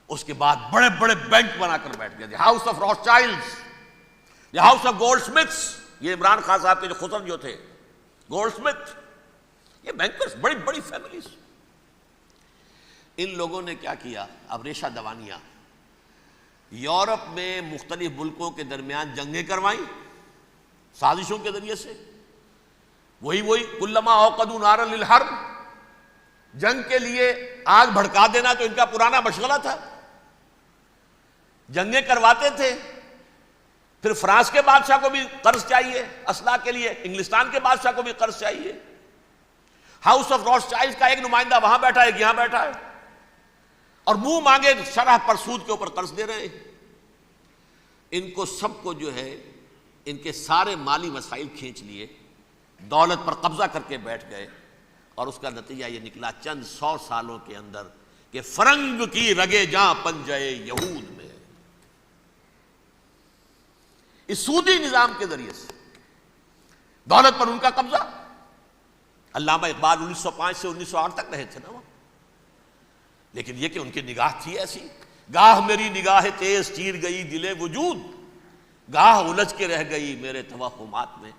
اس کے بعد بڑے بڑے بینک بنا کر بیٹھ گیا، house of Rothschilds, house of Goldsmiths, یہ عمران خان صاحب کے جو خسر جو تھے گولڈ سمتھ، یہ بینکرز، بڑی بڑی فیملیز۔ ان لوگوں نے کیا کیا؟ اب ریشہ دوانیاں، یورپ میں مختلف ملکوں کے درمیان جنگیں کروائیں سازشوں کے ذریعے سے، وہی کلما اوقدوا نارا للحرب، جنگ کے لیے آگ بھڑکا دینا تو ان کا پرانا مشغلہ تھا، جنگیں کرواتے تھے۔ پھر فرانس کے بادشاہ کو بھی قرض چاہیے اسلحہ کے لیے، انگلستان کے بادشاہ کو بھی قرض چاہیے، ہاؤس آف روتھ چائلڈز کا ایک نمائندہ وہاں بیٹھا ہے، ایک یہاں بیٹھا ہے، اور منہ مانگے شرح پر سود کے اوپر قرض دے رہے ہیں۔ ان کو سب کو جو ہے ان کے سارے مالی وسائل کھینچ لیے، دولت پر قبضہ کر کے بیٹھ گئے، اور اس کا نتیجہ یہ نکلا چند 100 سالوں کے اندر کہ فرنگ کی رگے جاں پنجے یہود میں، اس سودی نظام کے ذریعے سے دولت پر ان کا قبضہ۔ علامہ اقبال 1905 سے 1908 تک رہے تھے نا وہ، لیکن یہ کہ ان کی نگاہ تھی ایسی، گاہ میری نگاہ تیز چیر گئی دل وجود، گاہ الجھ کے رہ گئی میرے توہمات میں،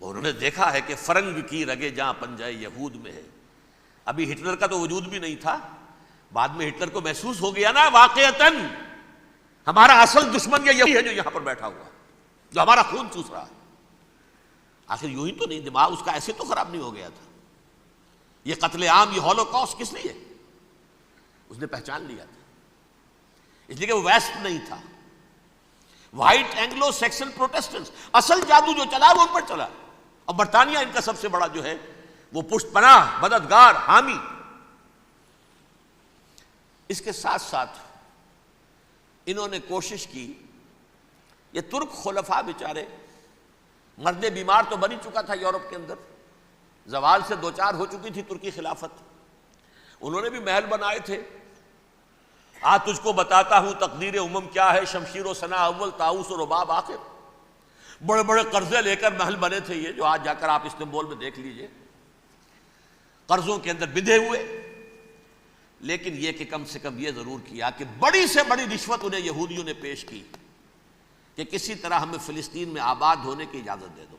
اور انہوں نے دیکھا ہے کہ فرنگ کی رگے جاں پنجہ یہود میں ہے۔ ابھی ہٹلر کا تو وجود بھی نہیں تھا، بعد میں ہٹلر کو محسوس ہو گیا نا واقعتاً ہمارا اصل دشمن یہی ہے جو یہاں پر بیٹھا ہوا، جو ہمارا خون چوس رہا ہے۔ آخر یوں ہی تو نہیں، دماغ اس کا ایسے تو خراب نہیں ہو گیا تھا۔ یہ قتل عام، یہ ہولوکاسٹ کس لیے؟ اس نے پہچان لیا تھا، اس لیے کہ وہ ویسٹ نہیں تھا، وائٹ اینگلو سیکسن پروٹیسٹنٹس، اصل جادو جو چلا وہ ان پر چلا، اور برطانیہ ان کا سب سے بڑا جو ہے وہ پشت پناہ، مددگار، حامی۔ اس کے ساتھ ساتھ انہوں نے کوشش کی، یہ ترک خلفاء بیچارے، مرد بیمار تو بن ہی چکا تھا یورپ کے اندر، زوال سے دوچار ہو چکی تھی ترکی خلافت، انہوں نے بھی محل بنائے تھے، آج تجھ کو بتاتا ہوں تقدیر امم کیا ہے، شمشیر و ثنا اول، طاؤس و رباب آخر، بڑے بڑے قرضے لے کر محل بنے تھے یہ، جو آج جا کر آپ استنبول میں دیکھ لیجئے، قرضوں کے اندر بندھے ہوئے۔ لیکن یہ کہ کم سے کم یہ ضرور کیا کہ بڑی سے بڑی رشوت انہیں یہودیوں نے پیش کی کہ کسی طرح ہمیں فلسطین میں آباد ہونے کی اجازت دے دو،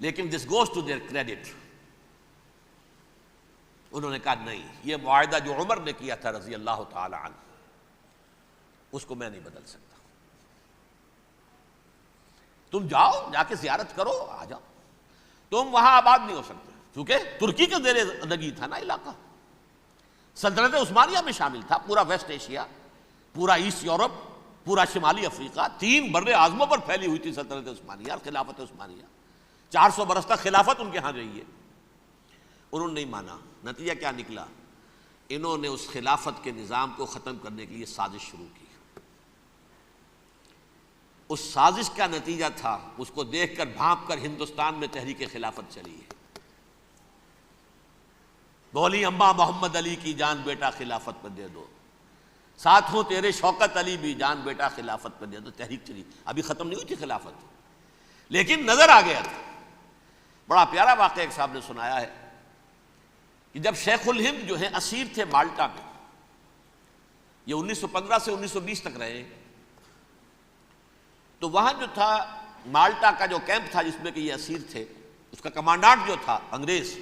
لیکن this goes to their credit, انہوں نے کہا نہیں، یہ معاہدہ جو عمر نے کیا تھا رضی اللہ تعالی عنہ، اس کو میں نہیں بدل سکتا، تم جاؤ، جا کے زیارت کرو، آ جاؤ، تم وہاں آباد نہیں ہو سکتے، کیونکہ ترکی کے زیر نگی تھا نا علاقہ، سلطنت عثمانیہ میں شامل تھا، پورا ویسٹ ایشیا، پورا ایسٹ یورپ، پورا شمالی افریقہ، 3 بر اعظموں پر پھیلی ہوئی تھی سلطنت عثمانیہ اور خلافت عثمانیہ، 400 برس تک خلافت ان کے ہاں رہی ہے۔ انہوں نے نہیں مانا، نتیجہ کیا نکلا؟ انہوں نے اس خلافت کے نظام کو ختم کرنے کے لیے سازش شروع کی۔ اس سازش کا نتیجہ تھا، اس کو دیکھ کر بھانپ کر ہندوستان میں تحریک خلافت چلی ہے، بولی اماں محمد علی کی جان بیٹا خلافت پر دے دو، ساتھ ہوں تیرے شوکت علی بھی جان بیٹا خلافت پر دے دو، تحریک چلی، ابھی ختم نہیں ہوئی تھی خلافت، لیکن نظر آ گیا تھا۔ بڑا پیارا واقعہ ایک صاحب نے سنایا ہے کہ جب شیخ الہند جو ہیں اسیر تھے مالٹا میں، یہ 1915 سے 1920 تک رہے، تو وہاں جو تھا مالٹا کا جو کیمپ تھا جس میں کہ یہ اسیر تھے، اس کا کمانڈانٹ جو تھا انگریز،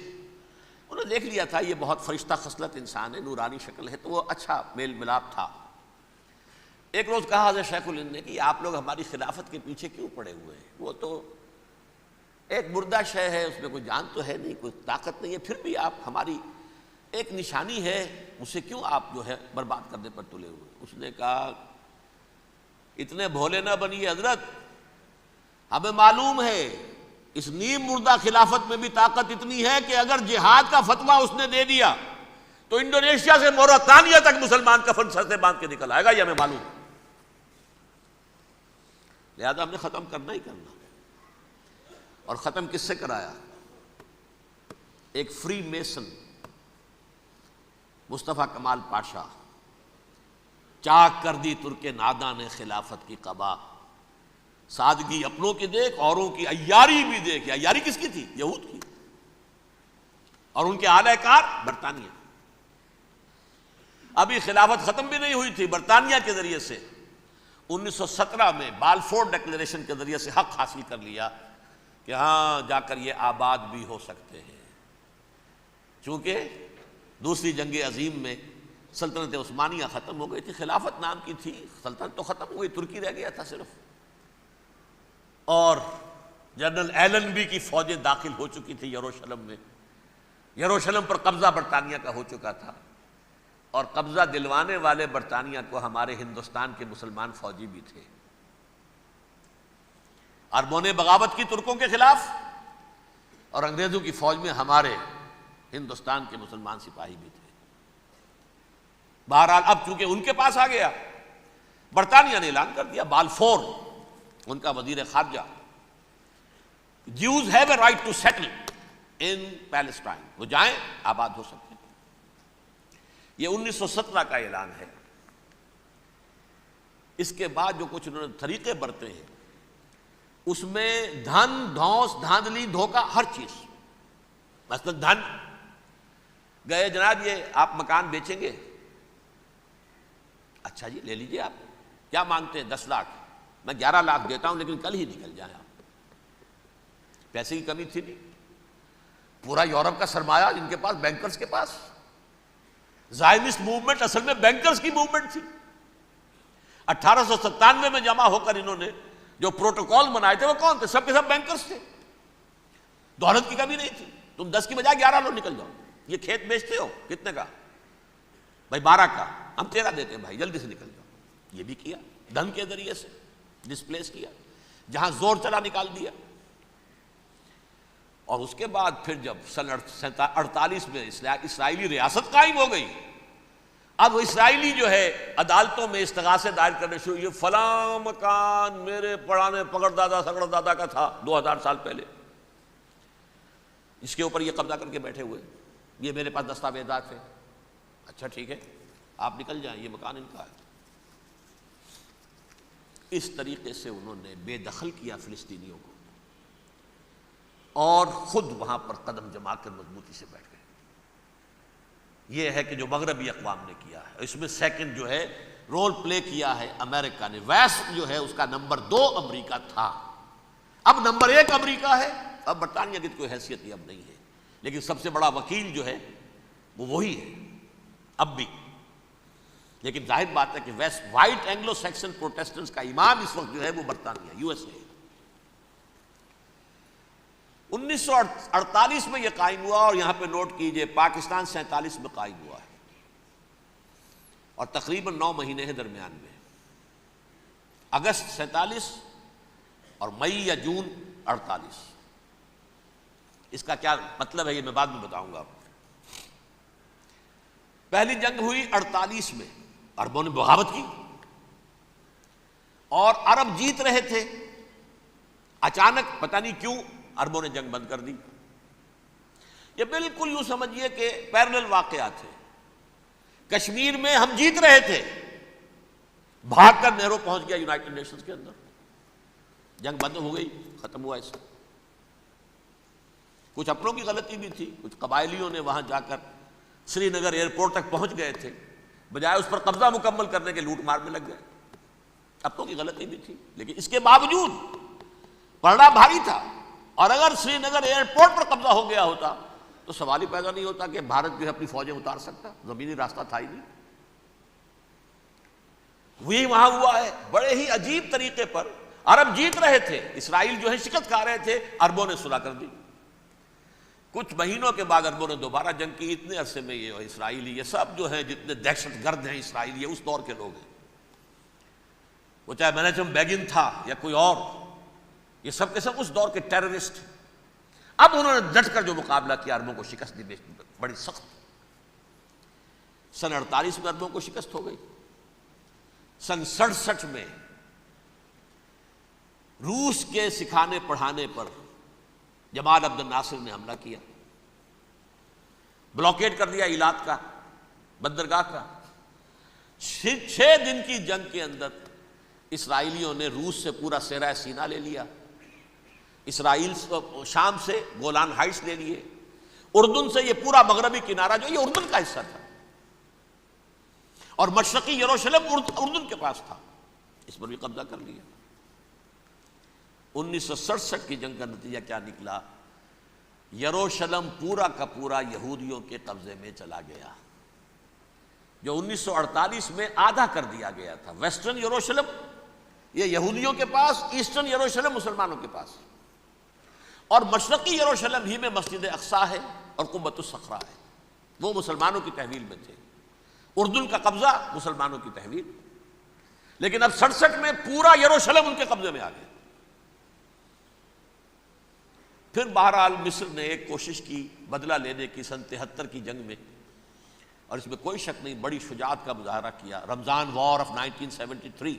انہوں نے دیکھ لیا تھا یہ بہت فرشتہ خصلت انسان ہے، نورانی شکل ہے، تو وہ اچھا میل ملاپ تھا۔ ایک روز کہا حضرت شیخ الہند نے کہ آپ لوگ ہماری خلافت کے پیچھے کیوں پڑے ہوئے ہیں، وہ تو ایک مردہ شے ہے، اس میں کوئی جان تو ہے نہیں، کوئی طاقت نہیں ہے، پھر بھی آپ ہماری ایک نشانی ہے، اسے کیوں آپ جو ہے برباد کرنے پر تلے ہوئے؟ اس نے کہا اتنے بھولے نہ بنیے حضرت، ہمیں معلوم ہے اس نیم مردہ خلافت میں بھی طاقت اتنی ہے کہ اگر جہاد کا فتویٰ اس نے دے دیا تو انڈونیشیا سے موریتانیہ تک مسلمان کفن سر سے باندھ کے نکل آئے گا، یہ ہمیں معلوم ہے، لہذا ہم نے ختم کرنا ہی کرنا۔ اور ختم کس سے کرایا؟ ایک فری میسن مصطفیٰ کمال پاشا، چاک کر دی ترک ناداں نے خلافت کی قبا، سادگی اپنوں کی دیکھ اوروں کی عیاری بھی دیکھ۔ عیاری کس کی تھی؟ یہود کی، اور ان کے اعلی کار برطانیہ۔ ابھی خلافت ختم بھی نہیں ہوئی تھی، برطانیہ کے ذریعے سے 1917 میں بالفور ڈکلیریشن کے ذریعے سے حق حاصل کر لیا کہ ہاں جا کر یہ آباد بھی ہو سکتے ہیں. چونکہ دوسری جنگ عظیم میں سلطنت عثمانیہ ختم ہو گئی تھی، خلافت نام کی تھی، سلطنت تو ختم ہو گئی، ترکی رہ گیا تھا صرف. اور جنرل ایلنبی کی فوجیں داخل ہو چکی تھی یروشلم میں، یروشلم پر قبضہ برطانیہ کا ہو چکا تھا، اور قبضہ دلوانے والے برطانیہ کو ہمارے ہندوستان کے مسلمان فوجی بھی تھے. عربوں نے بغاوت کی ترکوں کے خلاف، اور انگریزوں کی فوج میں ہمارے ہندوستان کے مسلمان سپاہی بھی تھے. بہرحال اب چونکہ ان کے پاس آ گیا، برطانیہ نے اعلان کر دیا، بالفور ان کا وزیر خارجہ، Jews have a right to settle in Palestine، وہ جائیں آباد ہو سکتے ہیں. یہ 1917 کا اعلان ہے. اس کے بعد جو کچھ انہوں نے طریقے برتے ہیں، اس میں دھن، دھوس، دھاندلی، دھوکہ، ہر چیز. مثلا دھن گئے، جناب یہ آپ مکان بیچیں گے؟ اچھا جی لے لیجئے. آپ کیا مانگتے ہیں؟ 10 لاکھ. میں 11 لاکھ دیتا ہوں، لیکن کل ہی نکل جائیں آپ. پیسے کی کمی تھی نہیں. پورا یورپ کا سرمایہ ان کے پاس، بینکرز کے پاس. زائنسٹ موومنٹ اصل میں بینکرز کی موومنٹ تھی. 1897 میں جمع ہو کر انہوں نے جو پروٹوکول بنائے تھے وہ کون تھے؟ سب کے سب بینکرز تھے. دولت کی کمی نہیں تھی. تم 10 کی بجائے 11 لو، نکل جاؤ. یہ کھیت بیچتے ہو کتنے کا؟ بھائی 12 کا. ہم 13 دیتے ہیں بھائی، جلدی سے نکل جاؤ. یہ بھی کیا، دھن کے ذریعے سے ڈسپلیس کیا، جہاں زور چلا نکال دیا. اور اس کے بعد پھر جب سن 48 میں اسرائیلی ریاست قائم ہو گئی، اب اسرائیلی جو ہے عدالتوں میں استغاثے دائر کرنے شروع. یہ فلاں مکان میرے پرانے پگڑ دادا سگڑ دادا کا تھا 2000 سال پہلے، اس کے اوپر یہ قبضہ کر کے بیٹھے ہوئے، یہ میرے پاس دستاویزات ہیں. اچھا ٹھیک ہے آپ نکل جائیں، یہ مکان ان کا ہے. اس طریقے سے انہوں نے بے دخل کیا فلسطینیوں کو، اور خود وہاں پر قدم جما کر مضبوطی سے بیٹھ گئے. یہ ہے کہ جو مغربی اقوام نے کیا ہے. اس میں سیکنڈ جو ہے رول پلے کیا ہے امریکہ نے. ویسٹ جو ہے اس کا نمبر 2 امریکہ تھا، اب نمبر 1 امریکہ ہے. اب برطانیہ کی کوئی حیثیت ہی اب نہیں ہے، لیکن سب سے بڑا وکیل جو ہے وہ وہی ہے اب بھی. لیکن ظاہر بات ہے کہ west white Anglo Saxon Protestants کا امام اس وقت جو ہے وہ برطانیہ، یو ایس اے. 1948 میں یہ قائم ہوا، اور یہاں پہ نوٹ کیجئے پاکستان 47 میں قائم ہوا ہے، اور تقریباً 9 مہینے ہیں درمیان میں. اگست 47 اور مئی یا جون 48. اس کا کیا مطلب ہے یہ میں بعد میں بتاؤں گا آپ کو. پہلی جنگ ہوئی 48 میں، عربوں نے بغاوت کی، اور عرب جیت رہے تھے. اچانک پتہ نہیں کیوں عربوں نے جنگ بند کر دی. یہ بالکل یوں سمجھیے کہ پیرلل واقعات ہیں. کشمیر میں ہم جیت رہے تھے، بھاگ کر نہرو پہنچ گیا یونائٹڈ نیشنز کے اندر، جنگ بند ہو گئی، ختم ہوا. ایسا کچھ اپنوں کی غلطی بھی تھی، کچھ قبائلیوں نے وہاں جا کر سری نگر ایئرپورٹ تک پہنچ گئے تھے، بجائے اس پر قبضہ مکمل کرنے کے لوٹ مار میں لگ گئے. اپنوں کی غلطی بھی تھی، لیکن اس کے باوجود پڑنا بھاری تھا. اور اگر سری نگر ایئرپورٹ پر قبضہ ہو گیا ہوتا تو سوال ہی پیدا نہیں ہوتا کہ بھارت جو ہے اپنی فوجیں اتار سکتا، زمینی راستہ تھا ہی نہیں. وہی وہاں ہوا ہے. بڑے ہی عجیب طریقے پر عرب جیت رہے تھے، اسرائیل جو ہے شکست کھا رہے تھے، عربوں نے صلح کر دی. کچھ مہینوں کے بعد عربوں نے دوبارہ جنگ کی. اتنے عرصے میں یہ اسرائیلی، یہ سب جو ہیں جتنے دہشت گرد ہیں اسرائیلی، یہ اس دور کے لوگ ہیں. وہ چاہے مینیجم بیگن تھا یا کوئی اور، یہ سب کے سب اس دور کے ٹیررسٹ. اب انہوں نے ڈٹ کر جو مقابلہ کیا، عربوں کو شکست دی بڑی سخت. سن 48 میں عربوں کو شکست ہو گئی. سن 67 میں روس کے سکھانے پڑھانے پر جمال عبد الناصر نے حملہ کیا، بلاکیڈ کر دیا ایلات کا، بندرگاہ کا. 6 دن کی جنگ کے اندر اسرائیلیوں نے روس سے پورا صحرا سینا لے لیا، اسرائیل شام سے گولان ہائٹس لے لیے، اردن سے یہ پورا مغربی کنارہ جو یہ اردن کا حصہ تھا. اور مشرقی یروشلم اردن کے پاس تھا، اس پر بھی قبضہ کر لیا۔ 1967 کی جنگ کا نتیجہ کیا نکلا؟ یروشلم پورا کا پورا یہودیوں کے قبضے میں چلا گیا، جو 1948 میں آدھا کر دیا گیا تھا۔ ویسٹرن یروشلم یہ یہودیوں کے پاس، ایسٹرن یروشلم مسلمانوں کے پاس، اور مشرقی یروشلم ہی میں مسجد اقصیٰ ہے اور قبۃ الصخرہ ہے، وہ مسلمانوں کی تحویل میں تھے۔ اردن کا قبضہ مسلمانوں کی تحویل، لیکن اب 67 میں پورا یروشلم ان کے قبضے میں آ گیا۔ پھر بہرحال مصر نے ایک کوشش کی بدلہ لینے کی 73 کی جنگ میں، اور اس میں کوئی شک نہیں بڑی شجاعت کا مظاہرہ کیا۔ رمضان وار آف 1973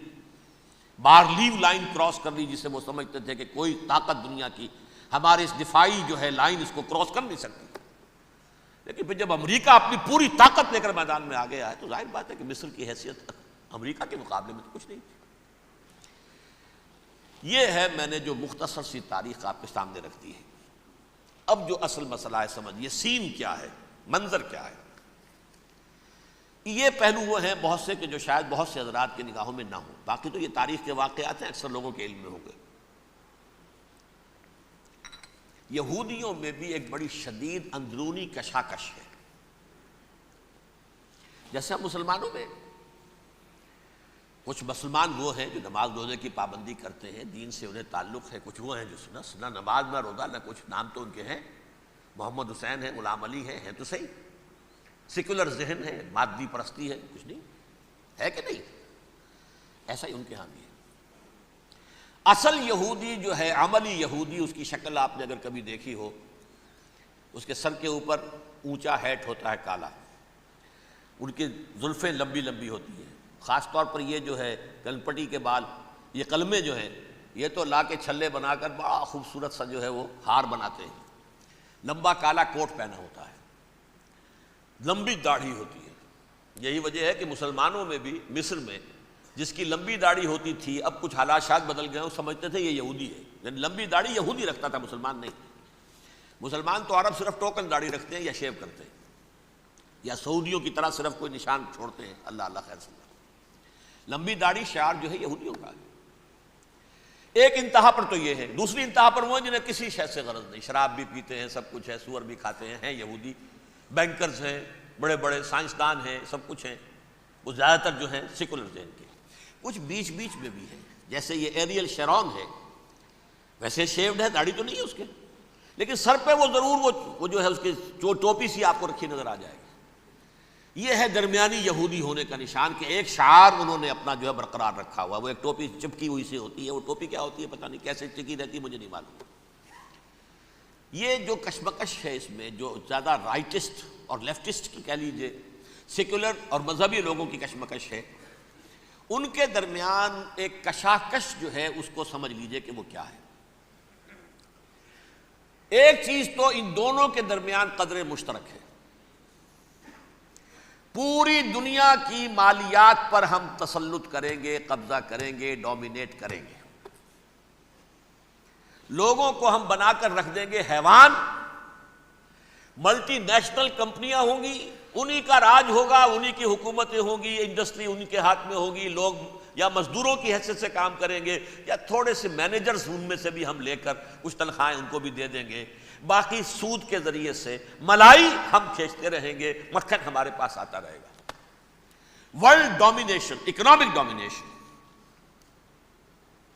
بارلیو لائن کراس کر لی، جسے وہ سمجھتے تھے کہ کوئی طاقت دنیا کی ہمارے اس دفاعی جو ہے لائن اس کو کراس کر نہیں سکتی۔ لیکن پھر جب امریکہ اپنی پوری طاقت لے کر میدان میں آ گیا ہے تو ظاہر بات ہے کہ مصر کی حیثیت امریکہ کے مقابلے میں تو کچھ نہیں تھی۔ یہ ہے میں نے جو مختصر سی تاریخ آپ کے سامنے رکھ دی ہے۔ اب جو اصل مسئلہ ہے سمجھیے، سین کیا ہے، منظر کیا ہے۔ یہ پہلو وہ ہیں بہت سے کہ جو شاید بہت سے حضرات کی نگاہوں میں نہ ہوں، باقی تو یہ تاریخ کے واقعات ہیں، اکثر لوگوں کے علم میں ہوں گے۔ یہودیوں میں بھی ایک بڑی شدید اندرونی کشاکش ہے، جیسے ہم مسلمانوں میں کچھ مسلمان وہ ہیں جو نماز روزے کی پابندی کرتے ہیں، دین سے انہیں تعلق ہے، کچھ وہ ہیں جو نہ نماز نہ روزہ نہ کچھ، نام تو ان کے ہیں، محمد حسین ہے، غلام علی ہیں تو صحیح، سیکولر ذہن ہے، مادی پرستی ہے، کچھ نہیں ہے کہ نہیں؟ ایسا ہی ان کے ہاں بھی ہے۔ اصل یہودی جو ہے، عملی یہودی، اس کی شکل آپ نے اگر کبھی دیکھی ہو، اس کے سر کے اوپر اونچا ہیٹ ہوتا ہے کالا، ان کی زلفیں لمبی لمبی ہوتی ہیں، خاص طور پر یہ جو ہے گلپٹی کے بال، یہ قلمیں جو ہیں یہ تو لا کے چھلے بنا کر بڑا خوبصورت سا جو ہے وہ ہار بناتے ہیں، لمبا کالا کوٹ پہنا ہوتا ہے، لمبی داڑھی ہوتی ہے۔ یہی وجہ ہے کہ مسلمانوں میں بھی مصر میں جس کی لمبی داڑھی ہوتی تھی، اب کچھ حالات شاید بدل گئے، وہ سمجھتے تھے یہ یہودی ہے، یعنی لمبی داڑھی یہودی رکھتا تھا، مسلمان نہیں۔ مسلمان تو عرب صرف ٹوکن داڑھی رکھتے ہیں یا شیو کرتے ہیں، یا سعودیوں کی طرح صرف کوئی نشان چھوڑتے ہیں، اللہ اللہ خیر سے۔ لمبی داڑھی شعار جو ہے یہودیوں کا ہے۔ ایک انتہا پر تو یہ ہے، دوسری انتہا پر وہ ہیں جنہیں کسی شے سے غرض نہیں، شراب بھی پیتے ہیں، سب کچھ ہے، سور بھی کھاتے ہیں یہودی، بینکرز ہیں، بڑے بڑے سائنسدان ہیں، سب کچھ ہیں، وہ زیادہ تر جو ہیں سیکولر ذہن کے۔ کچھ بیچ بیچ میں بھی ہے، جیسے یہ ایریل شیرون ہے، ویسے شیوڈ ہے، داڑھی تو نہیں ہے اس کے، لیکن سر پہ وہ ضرور وہ جو ہے اس کی جو ٹوپی سی آپ کو رکھی نظر آ جائے گی۔ یہ ہے درمیانی یہودی ہونے کا نشان، کہ ایک شعار انہوں نے اپنا جو ہے برقرار رکھا ہوا، وہ ایک ٹوپی چپکی ہوئی سے ہوتی ہے، وہ ٹوپی کیا ہوتی ہے پتہ نہیں، کیسے چکی رہتی ہے مجھے نہیں معلوم۔ یہ جو کشمکش ہے اس میں، جو زیادہ رائٹسٹ اور لیفٹسٹ کی کہہ لیجیے، سیکولر اور مذہبی لوگوں کی کشمکش ہے، ان کے درمیان ایک کشاکش جو ہے اس کو سمجھ لیجیے کہ وہ کیا ہے۔ ایک چیز تو ان دونوں کے درمیان قدر مشترک ہے، پوری دنیا کی مالیات پر ہم تسلط کریں گے، قبضہ کریں گے، ڈومینیٹ کریں گے، لوگوں کو ہم بنا کر رکھ دیں گے حیوان، ملٹی نیشنل کمپنیاں ہوں گی، انہی کا راج ہوگا، انہی کی حکومتیں ہوں گی، انڈسٹری انہی کے ہاتھ میں ہوگی، لوگ یا مزدوروں کی حیثیت سے کام کریں گے، یا تھوڑے سے مینیجرز ان میں سے بھی ہم لے کر کچھ تنخواہیں ان کو بھی دے دیں گے، باقی سود کے ذریعے سے ملائی ہم کھینچتے رہیں گے، مکھن ہمارے پاس آتا رہے گا۔ ورلڈ ڈومینیشن، اکنامک ڈومینیشن،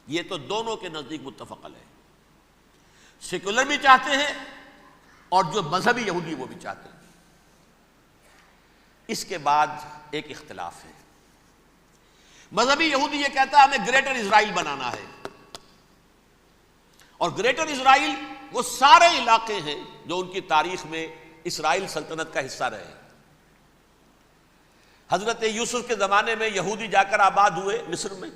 یہ تو دونوں کے نزدیک متفق علیہ ہے، سیکولر بھی چاہتے ہیں اور جو مذہبی یہودی وہ بھی چاہتے ہیں۔ اس کے بعد ایک اختلاف ہے، مذہبی یہودی یہ کہتا ہے ہمیں گریٹر اسرائیل بنانا ہے، اور گریٹر اسرائیل وہ سارے علاقے ہیں جو ان کی تاریخ میں اسرائیل سلطنت کا حصہ رہے ہیں۔ حضرت یوسف کے زمانے میں یہودی جا کر آباد ہوئے مصر میں،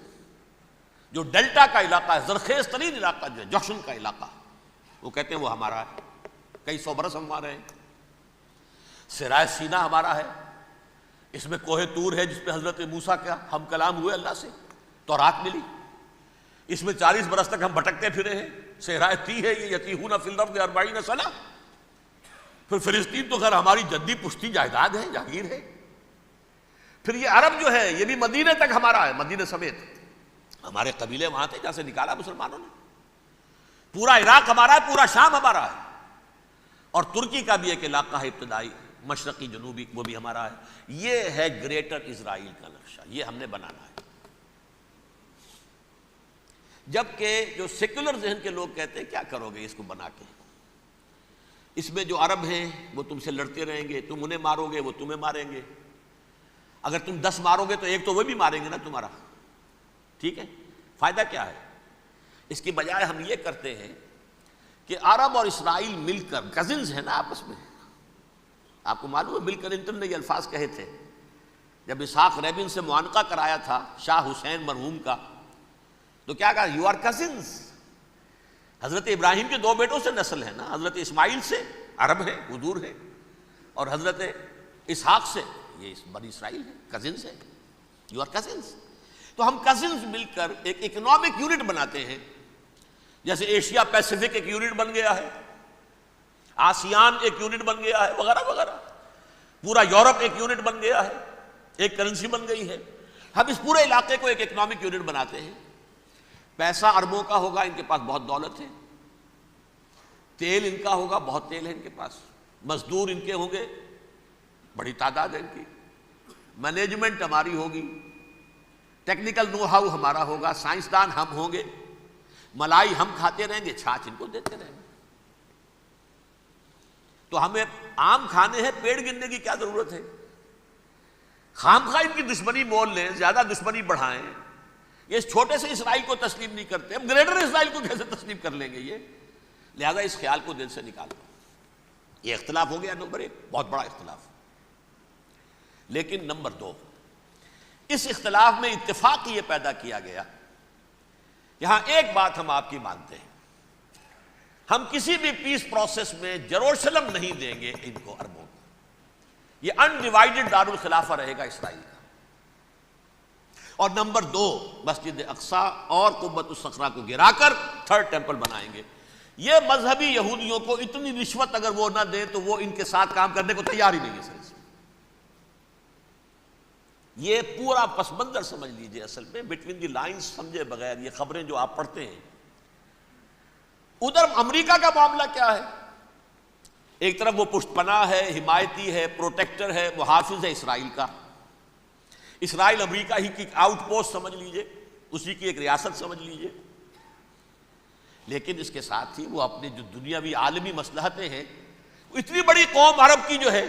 جو ڈیلٹا کا علاقہ ہے، زرخیز ترین علاقہ جو ہے، جوشن کا علاقہ، وہ کہتے ہیں وہ ہمارا ہے، کئی سو برس ہمارے ہیں۔ صحرائے سینا ہمارا ہے، اس میں کوہ طور ہے جس پہ حضرت موسیٰ کا ہم کلام ہوئے اللہ سے، تورات ملی، اس میں 40 برس تک ہم بھٹکتے پھرے ہیں۔ صحرائے تی ہے یہ، یتیہون فی الارض 40 سنہ۔ پھر فلسطین تو خیر ہماری جدی پشتی جائیداد ہے، جاگیر ہے۔ پھر یہ عرب جو ہے یہ بھی مدینے تک ہمارا ہے، مدینے سمیت ہمارے قبیلے وہاں تھے جہاں سے نکالا مسلمانوں نے، پورا عراق ہمارا ہے، پورا شام ہمارا ہے، اور ترکی کا بھی ایک علاقہ ہے ابتدائی مشرقی جنوبی، وہ بھی ہمارا ہے۔ یہ ہے گریٹر اسرائیل کا نقشہ، یہ ہم نے بنانا ہے۔ جبکہ جو سیکولر ذہن کے لوگ کہتے ہیں کیا کرو گے اس کو بنا کے، اس میں جو عرب ہیں وہ تم سے لڑتے رہیں گے، تم انہیں مارو گے وہ تمہیں ماریں گے، اگر تم 10 مارو گے تو ایک تو وہ بھی ماریں گے نا تمہارا، ٹھیک ہے، فائدہ کیا ہے؟ اس کی بجائے ہم یہ کرتے ہیں کہ عرب اور اسرائیل مل کر، کزنز ہیں نا آپس میں، آپ کو معلوم ہے بل کلنٹن نے یہ الفاظ کہے تھے جب اسحاق ریبن سے معانقہ کرایا تھا شاہ حسین مرحوم کا، تو کیا کہا؟ You are cousins. حضرت ابراہیم کے 2 بیٹوں سے نسل ہے نا، حضرت اسماعیل سے عرب ہے، وہ دور ہے، اور حضرت اسحاق سے یہ بنی اسرائیل ہے، کزنز ہے، یو آر کزنز۔ تو ہم کزنز مل کر ایک اکنامک یونٹ بناتے ہیں، جیسے ایشیا پیسیفک ایک یونٹ بن گیا ہے، آسیان ایک یونٹ بن گیا ہے، وغیرہ وغیرہ، پورا یورپ ایک یونٹ بن گیا ہے، ایک کرنسی بن گئی ہے۔ ہم اس پورے علاقے کو ایک اکنامک یونٹ بناتے ہیں، پیسہ عربوں کا ہوگا، ان کے پاس بہت دولت ہے، تیل ان کا ہوگا، بہت تیل ہے ان کے پاس، مزدور ان کے ہوں گے، بڑی تعداد ہے ان کی، مینجمنٹ ہماری ہوگی، ٹیکنیکل نو ہاؤ ہمارا ہوگا، سائنسدان ہم ہوں گے، ملائی ہم کھاتے رہیں گے، چھاچھ ان کو دیتے رہیں گے۔ تو ہمیں آم کھانے ہیں، پیڑ گننے کی کیا ضرورت ہے؟ خام خواہ ان کی دشمنی مول لیں، زیادہ دشمنی بڑھائیں، یہ اس چھوٹے سے اسرائیل کو تسلیم نہیں کرتے، ہم گریٹر اسرائیل کو کیسے تسلیم کر لیں گے؟ یہ لہذا اس خیال کو دل سے نکالو۔ یہ اختلاف ہو گیا نمبر 1، بہت بڑا اختلاف۔ لیکن نمبر 2، اس اختلاف میں اتفاق یہ پیدا کیا گیا، یہاں ایک بات ہم آپ کی مانتے ہیں، ہم کسی بھی پیس پروسیس میں جروشلم نہیں دیں گے ان کو، عربوں کو، یہ انڈیوائیڈڈ دارالخلافہ رہے گا اسرائیل کا۔ اور نمبر 2، مسجد اقصیٰ اور قبۃ الصخرہ کو گرا کر 3rd ٹیمپل بنائیں گے۔ یہ مذہبی یہودیوں کو اتنی رشوت اگر وہ نہ دیں تو وہ ان کے ساتھ کام کرنے کو تیار ہی نہیں ہے۔ سر یہ پورا پس منظر سمجھ لیجئے، اصل میں بٹوین دی لائنز سمجھے بغیر یہ خبریں جو آپ پڑھتے ہیں۔ ادھر امریکہ کا معاملہ کیا ہے؟ ایک طرف وہ پشت پناہ ہے، حمایتی ہے، پروٹیکٹر ہے، محافظ ہے اسرائیل کا، اسرائیل امریکہ ہی کی آؤٹ پوسٹ سمجھ لیجئے، اسی کی ایک ریاست سمجھ لیجئے، لیکن اس کے ساتھ ہی وہ اپنے جو دنیاوی عالمی مصلحتیں ہیں، اتنی بڑی قوم عرب کی جو ہے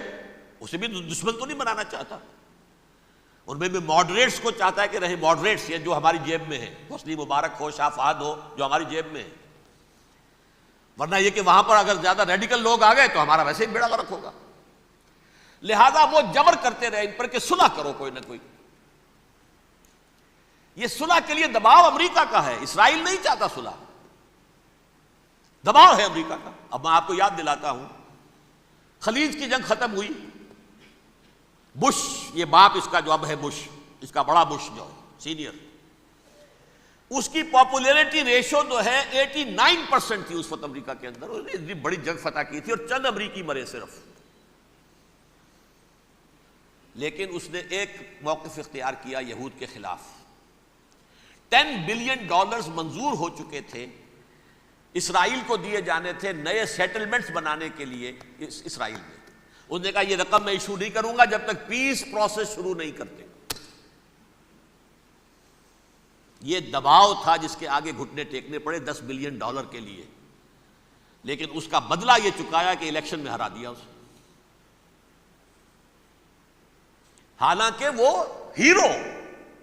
اسے بھی دشمن تو نہیں بنانا چاہتا، ان میں بھی ماڈریٹس کو چاہتا ہے کہ رہے ماڈریٹس، یہ جو ہماری جیب میں ہے، حسنی مبارک ہو، شاہ فہد ہو، جو ہماری جیب میں ہے، ورنہ یہ کہ وہاں پر اگر زیادہ ریڈیکل لوگ آ گئے تو ہمارا ویسے ہی بیڑا غرق ہوگا۔ لہذا وہ جبر کرتے رہے ان پر کہ صلح کرو کوئی نہ کوئی۔ یہ صلح کے لیے دباؤ امریکہ کا ہے، اسرائیل نہیں چاہتا صلح، دباؤ ہے امریکہ کا۔ اب میں آپ کو یاد دلاتا ہوں، خلیج کی جنگ ختم ہوئی، بش، یہ باپ اس کا جو اب ہے بش، اس کا بڑا بش جو ہے سینئر، اس کی پاپولیرٹی ریشو جو ہے 89% تھی اس وقت امریکہ کے اندر، اس نے اتنی بڑی جنگ فتح کی تھی اور چند امریکی مرے صرف، لیکن اس نے ایک موقف اختیار کیا یہود کے خلاف۔ $10 بلین منظور ہو چکے تھے، اسرائیل کو دیے جانے تھے نئے سیٹلمنٹس بنانے کے لیے اسرائیل میں۔ انہوں نے کہا یہ رقم میں ایشو نہیں کروں گا جب تک پیس پروسیس شروع نہیں کرتے۔ یہ دباؤ تھا جس کے آگے گھٹنے ٹیکنے پڑے $10 بلین کے لیے، لیکن اس کا بدلہ یہ چکایا کہ الیکشن میں ہرا دیا اسے، حالانکہ وہ ہیرو،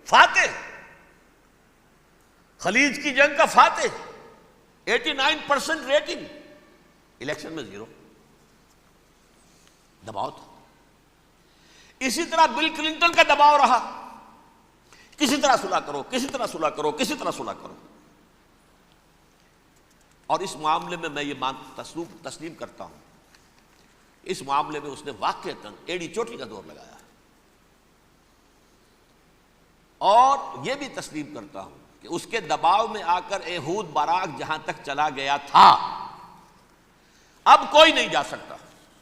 فاتح، خلیج کی جنگ کا فاتح، 89% ریٹنگ، الیکشن میں 0، دباؤ تھا۔ اسی طرح بل کلنٹن کا دباؤ رہا، کسی طرح صلح کرو، کسی طرح صلح کرو، کسی طرح صلح کرو، اور اس معاملے میں میں یہ تسلیم کرتا ہوں، اس معاملے میں اس نے واقعتاً ایڑی چوٹی کا دور لگایا، اور یہ بھی تسلیم کرتا ہوں کہ اس کے دباؤ میں آ کر ایہود باراک جہاں تک چلا گیا تھا، اب کوئی نہیں جا سکتا،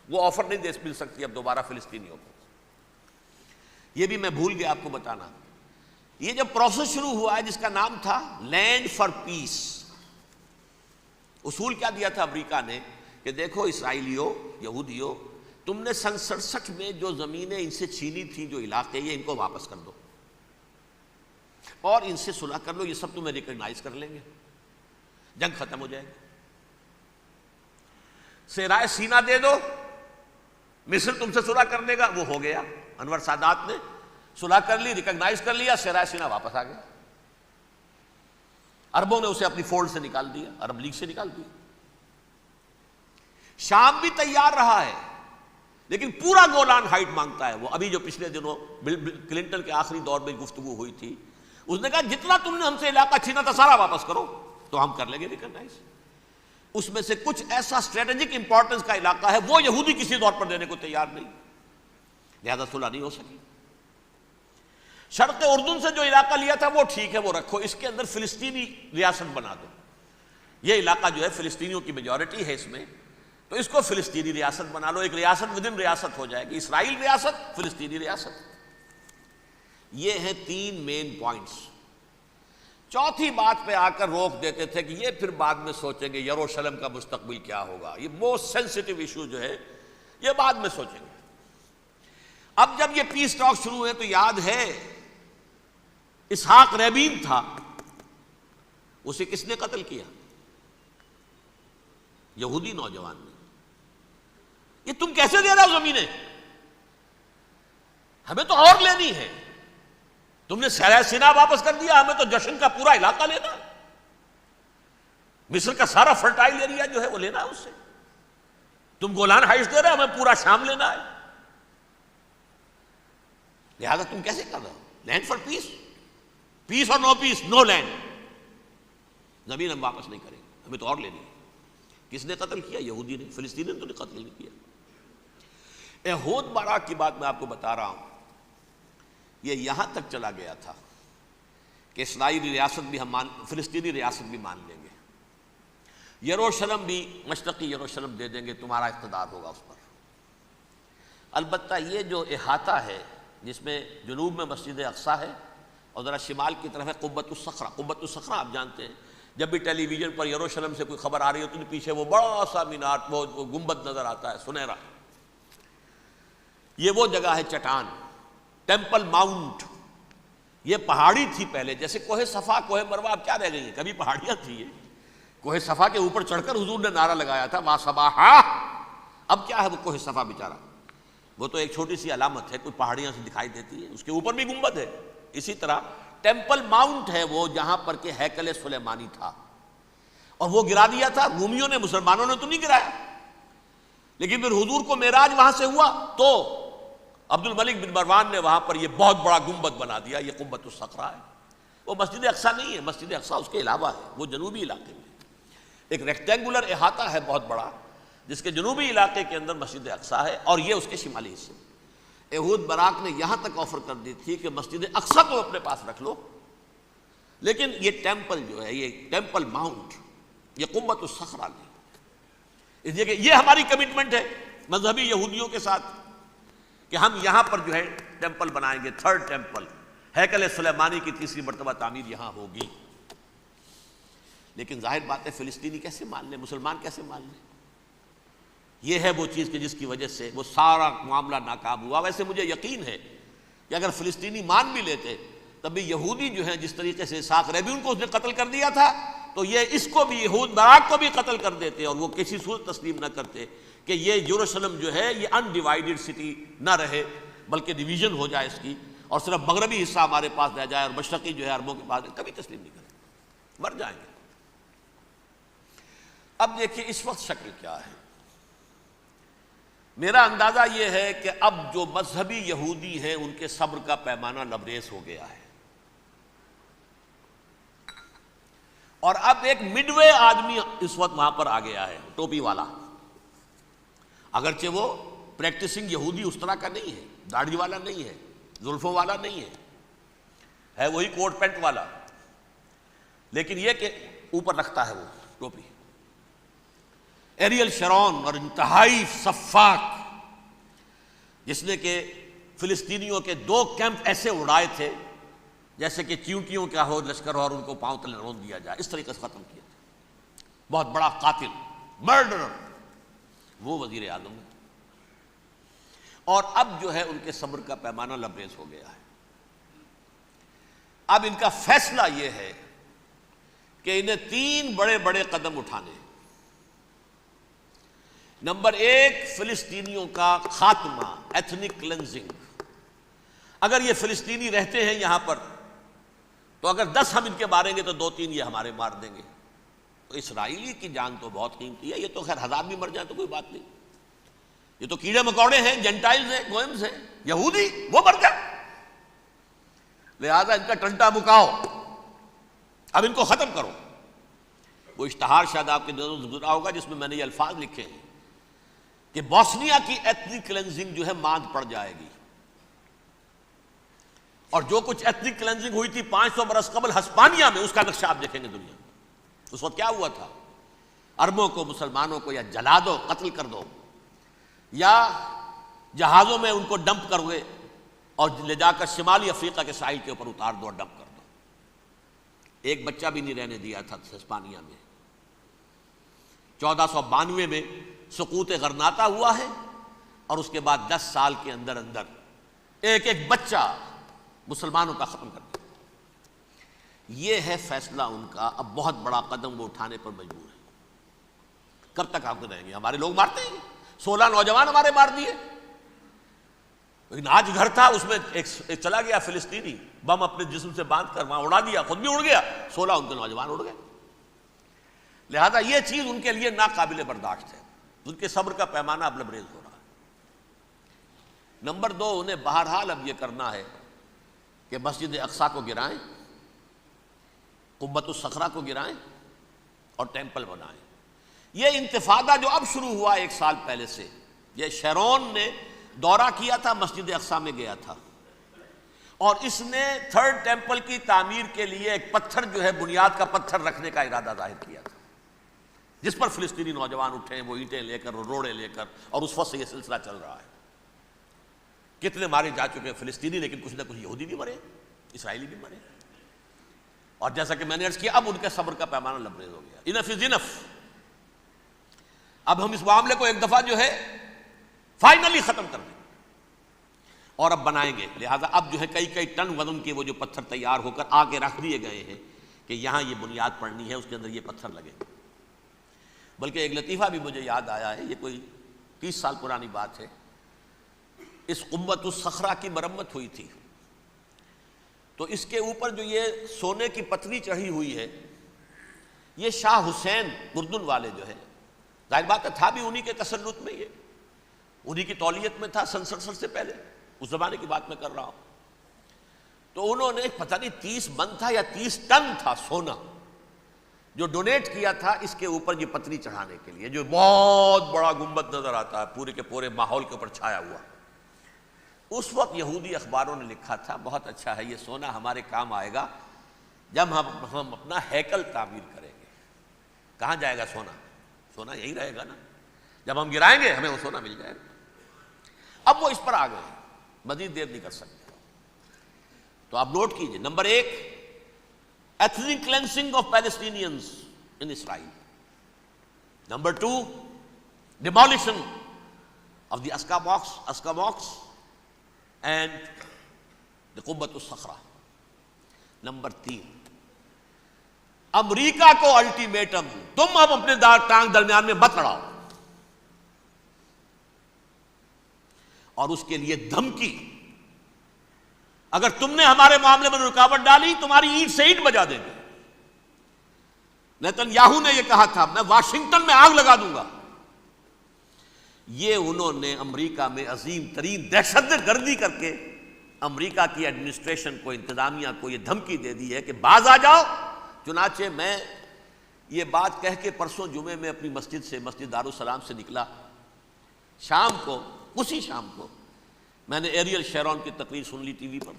وہ آفر نہیں دے مل سکتی اب دوبارہ فلسطینیوں کو۔ یہ بھی میں بھول گیا آپ کو بتانا، یہ جب پروسیس شروع ہوا ہے جس کا نام تھا لینڈ فار پیس، اصول کیا دیا تھا امریکہ نے کہ دیکھو اسرائیلیوں، یہودیوں، تم نے سن 67 میں جو زمینیں ان سے چھینی تھیں، جو علاقے، یہ ان کو واپس کر دو اور ان سے صلح کر لو، یہ سب تمہیں ریکگنائز کر لیں گے، جنگ ختم ہو جائے گی۔ صحرائے سینا دے دو، مصر تم سے صلح کر لے گا، وہ ہو گیا، انور سادات نے صلح کر لی، ریکگنائز کر لیا، صحرائے سینا واپس آ گیا۔ عربوں نے اسے اپنی فولڈ سے نکال دیا، عرب لیگ سے نکال دیا۔ شام بھی تیار رہا ہے لیکن پورا گولان ہائٹ مانگتا ہے وہ۔ ابھی جو پچھلے دنوں کلنٹن کے آخری دور میں گفتگو ہوئی تھی، اس نے کہا جتنا تم نے ہم سے علاقہ چھینا تھا سارا واپس کرو تو ہم کر لیں گے ریکگنائز۔ اس میں سے کچھ ایسا اسٹریٹجک امپورٹنس کا علاقہ ہے وہ یہودی کسی طور پر دینے کو تیار نہیں، لہذا صلح نہیں ہو سکی۔ شرق اردن سے جو علاقہ لیا تھا وہ ٹھیک ہے، وہ رکھو، اس کے اندر فلسطینی ریاست بنا دو، یہ علاقہ جو ہے فلسطینیوں کی میجورٹی ہے اس میں، تو اس کو فلسطینی ریاست بنا لو، ایک ریاست ودن ریاست ہو جائے گی، اسرائیل ریاست، فلسطینی ریاست۔ یہ ہیں 3 مین پوائنٹس۔ چوتھی بات پہ آ کر روک دیتے تھے کہ یہ پھر بعد میں سوچیں گے یروشلم کا مستقبل کیا ہوگا، یہ موسٹ سینسٹیو ایشو جو ہے یہ بعد میں سوچیں گے۔ اب جب یہ پیس ٹاک شروع ہوئے تو یاد ہے اسحاق ریبین تھا، اسے کس نے قتل کیا؟ یہودی نوجوان نے۔ یہ تم کیسے دے رہے ہو زمینیں؟ ہمیں تو اور لینی ہے، تم نے صحرائے سینا واپس کر دیا، ہمیں تو جشن کا پورا علاقہ لینا ہے، مصر کا سارا فرٹائل ایریا جو ہے وہ لینا ہے اس سے، تم گولان ہائٹس دے رہے ہو، ہمیں پورا شام لینا ہے، لہذا تم کیسے کر رہے ہو؟ لینڈ فار پیس، پیس اور نو پیس، نو لینڈ، زمین ہم واپس نہیں کریں گے، ہمیں تو اور لینی ہے۔ کس نے قتل کیا؟ یہودی نے، فلسطینی نے تو قتل نہیں کیا۔ احود باراک کی بات میں آپ کو بتا رہا ہوں، یہ یہاں تک چلا گیا تھا کہ اسرائیلی ریاست بھی ہم فلسطینی ریاست بھی مان لیں گے، یروشلم بھی، مشرقی یروشلم دے دیں گے، تمہارا اقتدار ہوگا اس پر۔ البتہ یہ جو احاطہ ہے جس میں جنوب میں مسجد اقصیٰ ہے اور ذرا شمال کی طرف ہے قبۃ الصخرہ، قبۃ الصخرہ آپ جانتے ہیں، جب بھی ٹیلی ویژن پر یروشلم سے کوئی خبر آ رہی ہوتی ہے تو پیچھے وہ بڑا سا مینار، وہ گنبد نظر آتا ہے سنہرا، یہ وہ جگہ ہے چٹان، ٹیمپل ماؤنٹ۔ یہ پہاڑی تھی پہلے، جیسے کوہ صفا، کوہ مروہ اب کیا رہ گئی ہیں، کبھی پہاڑیاں تھی۔ یہ کوہ صفا کے اوپر چڑھ کر حضور نے نعرہ لگایا تھا ما صباحا، اب کیا ہے وہ کوہ صفا بیچارہ، وہ تو ایک چھوٹی سی علامت ہے، کوئی پہاڑیاں سے دکھائی دیتی ہے، اس کے اوپر بھی گنبد ہے۔ اسی طرح ٹیمپل ماؤنٹ ہے وہ جہاں پر کہ ہیکل سلیمانی تھا، اور وہ گرا دیا تھا رومیوں نے، مسلمانوں نے تو نہیں گرایا، لیکن پھر حضور کو معراج وہاں سے ہوا تو عبد الملک بن مروان نے وہاں پر یہ بہت بڑا گنبد بنا دیا، یہ قبۃ الصخرہ ہے۔ وہ مسجد اقصیٰ نہیں ہے، مسجد اقصیٰ اس کے علاوہ ہے، وہ جنوبی علاقے میں ایک ریکٹینگولر احاطہ ہے بہت بڑا، جس کے جنوبی علاقے کے اندر مسجد اقصیٰ ہے، اور یہ اس کے شمالی حصے۔ احود باراک نے یہاں تک آفر کر دی تھی کہ مسجد اقصیٰ تو اپنے پاس رکھ لو، لیکن یہ ٹیمپل جو ہے، یہ ٹیمپل ماؤنٹ، یہ قبۃ الصخرہ نہیں، اس لیے کہ یہ ہماری کمٹمنٹ ہے مذہبی یہودیوں کے ساتھ کہ ہم یہاں پر جو ہے ٹیمپل بنائیں گے، 3rd ٹیمپل، ہیکل سلیمانی کی 3ری مرتبہ تعمیر یہاں ہوگی۔ لیکن ظاہر بات ہے فلسطینی کیسے مان لیں، مسلمان کیسے مان لیں؟ یہ ہے وہ چیز کہ جس کی وجہ سے وہ سارا معاملہ ناکام ہوا۔ ویسے مجھے یقین ہے کہ اگر فلسطینی مان بھی لیتے تب بھی یہودی جو ہیں جس طریقے سے اسحاق ریبین کو اس نے قتل کر دیا تھا، تو یہ اس کو بھی، احود باراک کو بھی قتل کر دیتے، اور وہ کسی صورت تسلیم نہ کرتے کہ یہ یروشلم جو ہے یہ انڈیوائیڈڈ سٹی نہ رہے، بلکہ ڈویژن ہو جائے اس کی، اور صرف مغربی حصہ ہمارے پاس رہ جائے اور مشرقی جو ہے عربوں کے پاس، کبھی تسلیم نہیں کرتے، مر جائیں گے۔ اب دیکھیے اس وقت شکل کیا ہے۔ میرا اندازہ یہ ہے کہ اب جو مذہبی یہودی ہیں ان کے صبر کا پیمانہ لبریز ہو گیا ہے، اور اب ایک مڈ وے آدمی اس وقت وہاں پر آ گیا ہے، ٹوپی والا، اگرچہ وہ پریکٹسنگ یہودی اس طرح کا نہیں ہے، داڑھی والا نہیں ہے، زلفوں والا نہیں ہے وہی کوٹ پینٹ والا، لیکن یہ کہ اوپر رکھتا ہے وہ ٹوپی، ایریل شرون، اور انتہائی سفاک، جس نے کہ فلسطینیوں کے 2 کیمپ ایسے اڑائے تھے جیسے کہ چیونٹیوں کا ہو لشکر اور ان کو پاؤں تلے رون دیا جائے، اس طریقے سے ختم کیا تھا۔ بہت بڑا قاتل، مرڈرر وہ وزیر اعظم ہے، اور اب جو ہے ان کے صبر کا پیمانہ لبریز ہو گیا ہے۔ اب ان کا فیصلہ یہ ہے کہ انہیں 3 بڑے بڑے قدم اٹھانے ہیں۔ نمبر 1، فلسطینیوں کا خاتمہ، ایتھنک کلینزنگ۔ اگر یہ فلسطینی رہتے ہیں یہاں پر تو اگر 10 ہم ان کے ماریں گے تو 2-3 یہ ہمارے مار دیں گے۔ تو اسرائیلی کی جان تو بہت قیمتی ہے، یہ تو خیر 1000 بھی مر جائیں تو کوئی بات نہیں، یہ تو کیڑے مکوڑے ہیں، جنٹائلز ہیں، گوئمز ہیں، یہودی، وہ مر جائیں۔ لہذا ان کا ٹنٹا مکاؤ، اب ان کو ختم کرو۔ وہ اشتہار شاید آپ کے نظروں سے گزرا ہوگا جس میں میں نے یہ الفاظ لکھے ہیں کہ بوسنیا کی ایتھنک کلینزنگ جو ہے ماند پڑ جائے گی، اور جو کچھ ایتھنک کلینزنگ ہوئی تھی 500 برس قبل ہسپانیہ میں، اس کا نقشہ آپ دیکھیں گے دنیا میں۔ اس وقت کیا ہوا تھا؟ عربوں کو، مسلمانوں کو یا جلا دو، قتل کر دو، یا جہازوں میں ان کو ڈمپ کر ہوئے اور لے جا کر شمالی افریقہ کے ساحل کے اوپر اتار دو اور ڈمپ کر دو۔ ایک بچہ بھی نہیں رہنے دیا تھا ہسپانیہ میں۔ 1492 میں سقوط غرناطہ ہوا ہے، اور اس کے بعد 10 سال کے اندر اندر ایک ایک بچہ مسلمانوں کا ختم کر دیا۔ یہ ہے فیصلہ ان کا۔ اب بہت بڑا قدم وہ اٹھانے پر مجبور ہے۔ کب تک آپ رہیں گے؟ ہمارے لوگ مارتے ہیں، 16 نوجوان ہمارے مار دیے، لیکن آج گھر تھا اس میں ایک چلا گیا فلسطینی، بم اپنے جسم سے باندھ کر وہاں اڑا دیا، خود بھی اڑ گیا، 16 ان کے نوجوان اڑ گئے۔ لہذا یہ چیز ان کے لیے ناقابل برداشت ہے، ان کے صبر کا پیمانہ اب لبریز ہو رہا ہے۔ نمبر 2، انہیں بہرحال اب یہ کرنا ہے کہ مسجد اقصیٰ کو گرائیں، قبۃ الصخرہ کو گرائیں اور ٹیمپل بنائیں۔ یہ انتفاضہ جو اب شروع ہوا 1 سال پہلے سے، یہ شیرون نے دورہ کیا تھا، مسجد اقصیٰ میں گیا تھا، اور اس نے 3rd ٹیمپل کی تعمیر کے لیے ایک پتھر جو ہے بنیاد کا پتھر رکھنے کا ارادہ ظاہر کیا تھا، جس پر فلسطینی نوجوان اٹھے، وہ اینٹیں لے کر، روڑے لے کر، اور اس وقت سے یہ سلسلہ چل رہا ہے۔ کتنے مارے جا چکے ہیں فلسطینی، لیکن کچھ نہ کچھ یہودی بھی مرے، اسرائیلی بھی مرے، اور جیسا کہ میں نے عرض کیا اب ان کے صبر کا پیمانہ لبریز ہو گیا۔ انف از انف، اب ہم اس معاملے کو ایک دفعہ جو ہے فائنلی ختم کر دیں اور اب بنائیں گے۔ لہٰذا اب جو ہے کئی ٹن وزن کے وہ جو پتھر تیار ہو کر آگے رکھ دیے گئے ہیں کہ یہاں یہ بنیاد پڑنی ہے، اس کے اندر یہ پتھر لگے۔ بلکہ ایک لطیفہ بھی مجھے یاد آیا ہے، یہ کوئی 30 سال پرانی بات ہے۔ اس قبۃ الصخرہ کی مرمت ہوئی تھی، تو اس کے اوپر جو یہ سونے کی پتری چڑھی ہوئی ہے، یہ شاہ حسین اردن والے جو ہے، ظاہر بات ہے تھا بھی انہی کے تسلط میں، یہ انہی کی تولیت میں تھا سن 67 سے پہلے، اس زمانے کی بات میں کر رہا ہوں۔ تو انہوں نے پتہ نہیں 30 من تھا یا 30 ٹن تھا سونا جو ڈونیٹ کیا تھا اس کے اوپر یہ پتری چڑھانے کے لیے، جو بہت بڑا گنبد نظر آتا ہے پورے کے پورے ماحول کے اوپر چھایا ہوا۔ اس وقت یہودی اخباروں نے لکھا تھا بہت اچھا ہے، یہ سونا ہمارے کام آئے گا جب ہم اپنا ہیکل تعمیر کریں گے۔ کہاں جائے گا سونا؟ سونا یہی رہے گا نا، جب ہم گرائیں گے ہمیں وہ سونا مل جائے گا۔ اب وہ اس پر آ گئے، مزید دیر نہیں کر سکتے۔ تو آپ نوٹ کیجئے، number 1، ethnic cleansing of Palestinians in Israel. Number 2, demolition of the Aqsa mosques and the Qubbat al-Sakhra. Number 3, امریکہ کو الٹیمیٹم، تم اب اپنے ٹانگ درمیان میں مت لڑاؤ، اور اس کے لیے دھمکی، اگر تم نے ہمارے معاملے میں رکاوٹ ڈالی تمہاری اینٹ سے اینٹ بجا دیں گے۔ نیتن یاہو نے یہ کہا تھا میں واشنگٹن میں آگ لگا دوں گا۔ یہ انہوں نے امریکہ میں عظیم ترین دہشت گردی کر کے امریکہ کی ایڈمنسٹریشن کو، انتظامیہ کو یہ دھمکی دے دی ہے کہ باز آ جاؤ۔ چنانچہ میں یہ بات کہہ کے پرسوں جمعے میں اپنی مسجد دارالسلام سے نکلا، شام کو، اسی شام کو میں نے ایریل شیرون کی تقریر سن لی T V per.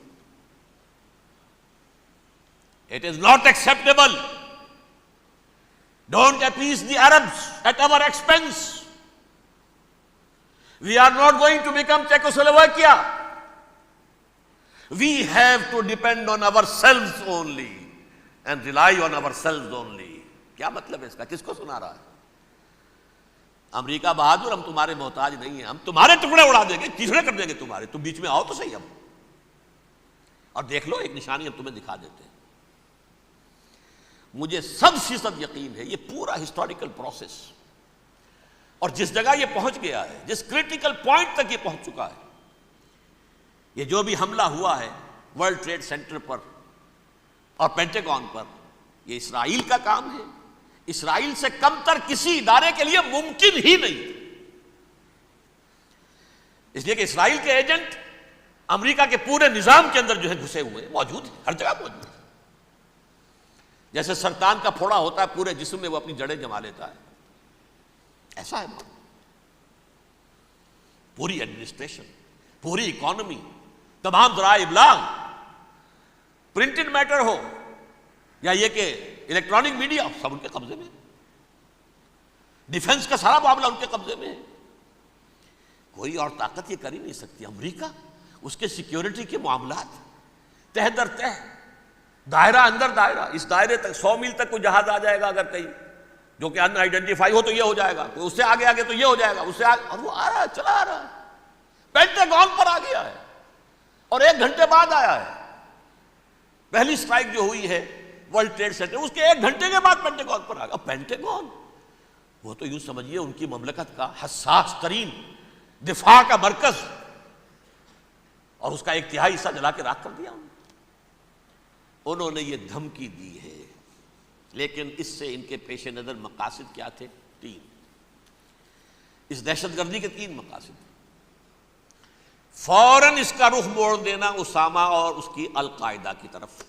It is not acceptable. Don't appease the Arabs at our expense. We are not going to become Czechoslovakia. We have to depend on ourselves only and rely on ourselves only. کیا مطلب ہے اس کا؟ کس کو سنا رہا ہے؟ امریکہ بہادر، ہم تمہارے محتاج نہیں ہیں، ہم تمہارے ٹکڑے اڑا دیں گے، ٹکڑے کر دیں گے تمہارے، تم بیچ میں آؤ تو صحیح ہم، اور دیکھ لو ایک نشانی ہم تمہیں دکھا دیتے ہیں۔ مجھے 100% یقین ہے یہ پورا ہسٹوریکل پروسیس، اور جس جگہ یہ پہنچ گیا ہے، جس کریٹیکل پوائنٹ تک یہ پہنچ چکا ہے، یہ جو بھی حملہ ہوا ہے ورلڈ ٹریڈ سینٹر پر اور پینٹاگون پر، یہ اسرائیل کا کام ہے۔ اسرائیل سے کم تر کسی ادارے کے لیے ممکن ہی نہیں، اس لیے کہ اسرائیل کے ایجنٹ امریکہ کے پورے نظام کے اندر جو ہے گھسے ہوئے ہیں، موجود ہیں، ہر جگہ موجود ہیں۔ جیسے سرطان کا پھوڑا ہوتا ہے پورے جسم میں وہ اپنی جڑیں جما لیتا ہے، ایسا ہے پوری ایڈمنسٹریشن، پوری اکانومی، تمام ذرائع ابلاغ، پرنٹڈ میٹر ہو یا یہ کہ الیکٹرانک میڈیا، سب ان کے قبضے میں، ڈیفنس کا سارا معاملہ ان کے قبضے میں ہے۔ کوئی اور طاقت یہ کر ہی نہیں سکتی۔ امریکہ، اس کے سیکیورٹی کے معاملات تہ در تہ، دائرہ اندر دائرہ، اس دائرے تک 100 میل تک کوئی جہاز آ جائے گا اگر کہیں جو کہ ان آئیڈینٹیفائی ہو تو یہ ہو جائے گا، کوئی اس سے آگے آگے تو یہ ہو جائے گا، اس سے آگے، اور وہ آ رہا ہے، چلا آ رہا ہے، پینٹاگون پر آ گیا ہے، اور 1 گھنٹے بعد آیا ہے۔ پہلی سٹرائک جو ہوئی ہے ورلڈ ٹریڈ سینٹر، اس کے 1 گھنٹے کے بعد پینٹاگون پر آ گیا۔ پینٹاگون وہ تو یوں سمجھیے ان کی مملکت کا حساس ترین دفاع کا مرکز، اور اس کا 1/3 حصہ جلا کے راکھ کر دیا انہوں نے۔ یہ دھمکی دی ہے، لیکن اس سے ان کے پیش نظر مقاصد کیا تھے؟ 3۔ اس دہشت گردی کے 3 مقاصد۔ فوراً اس کا رخ موڑ دینا اسامہ اور اس کی القاعدہ کی طرف۔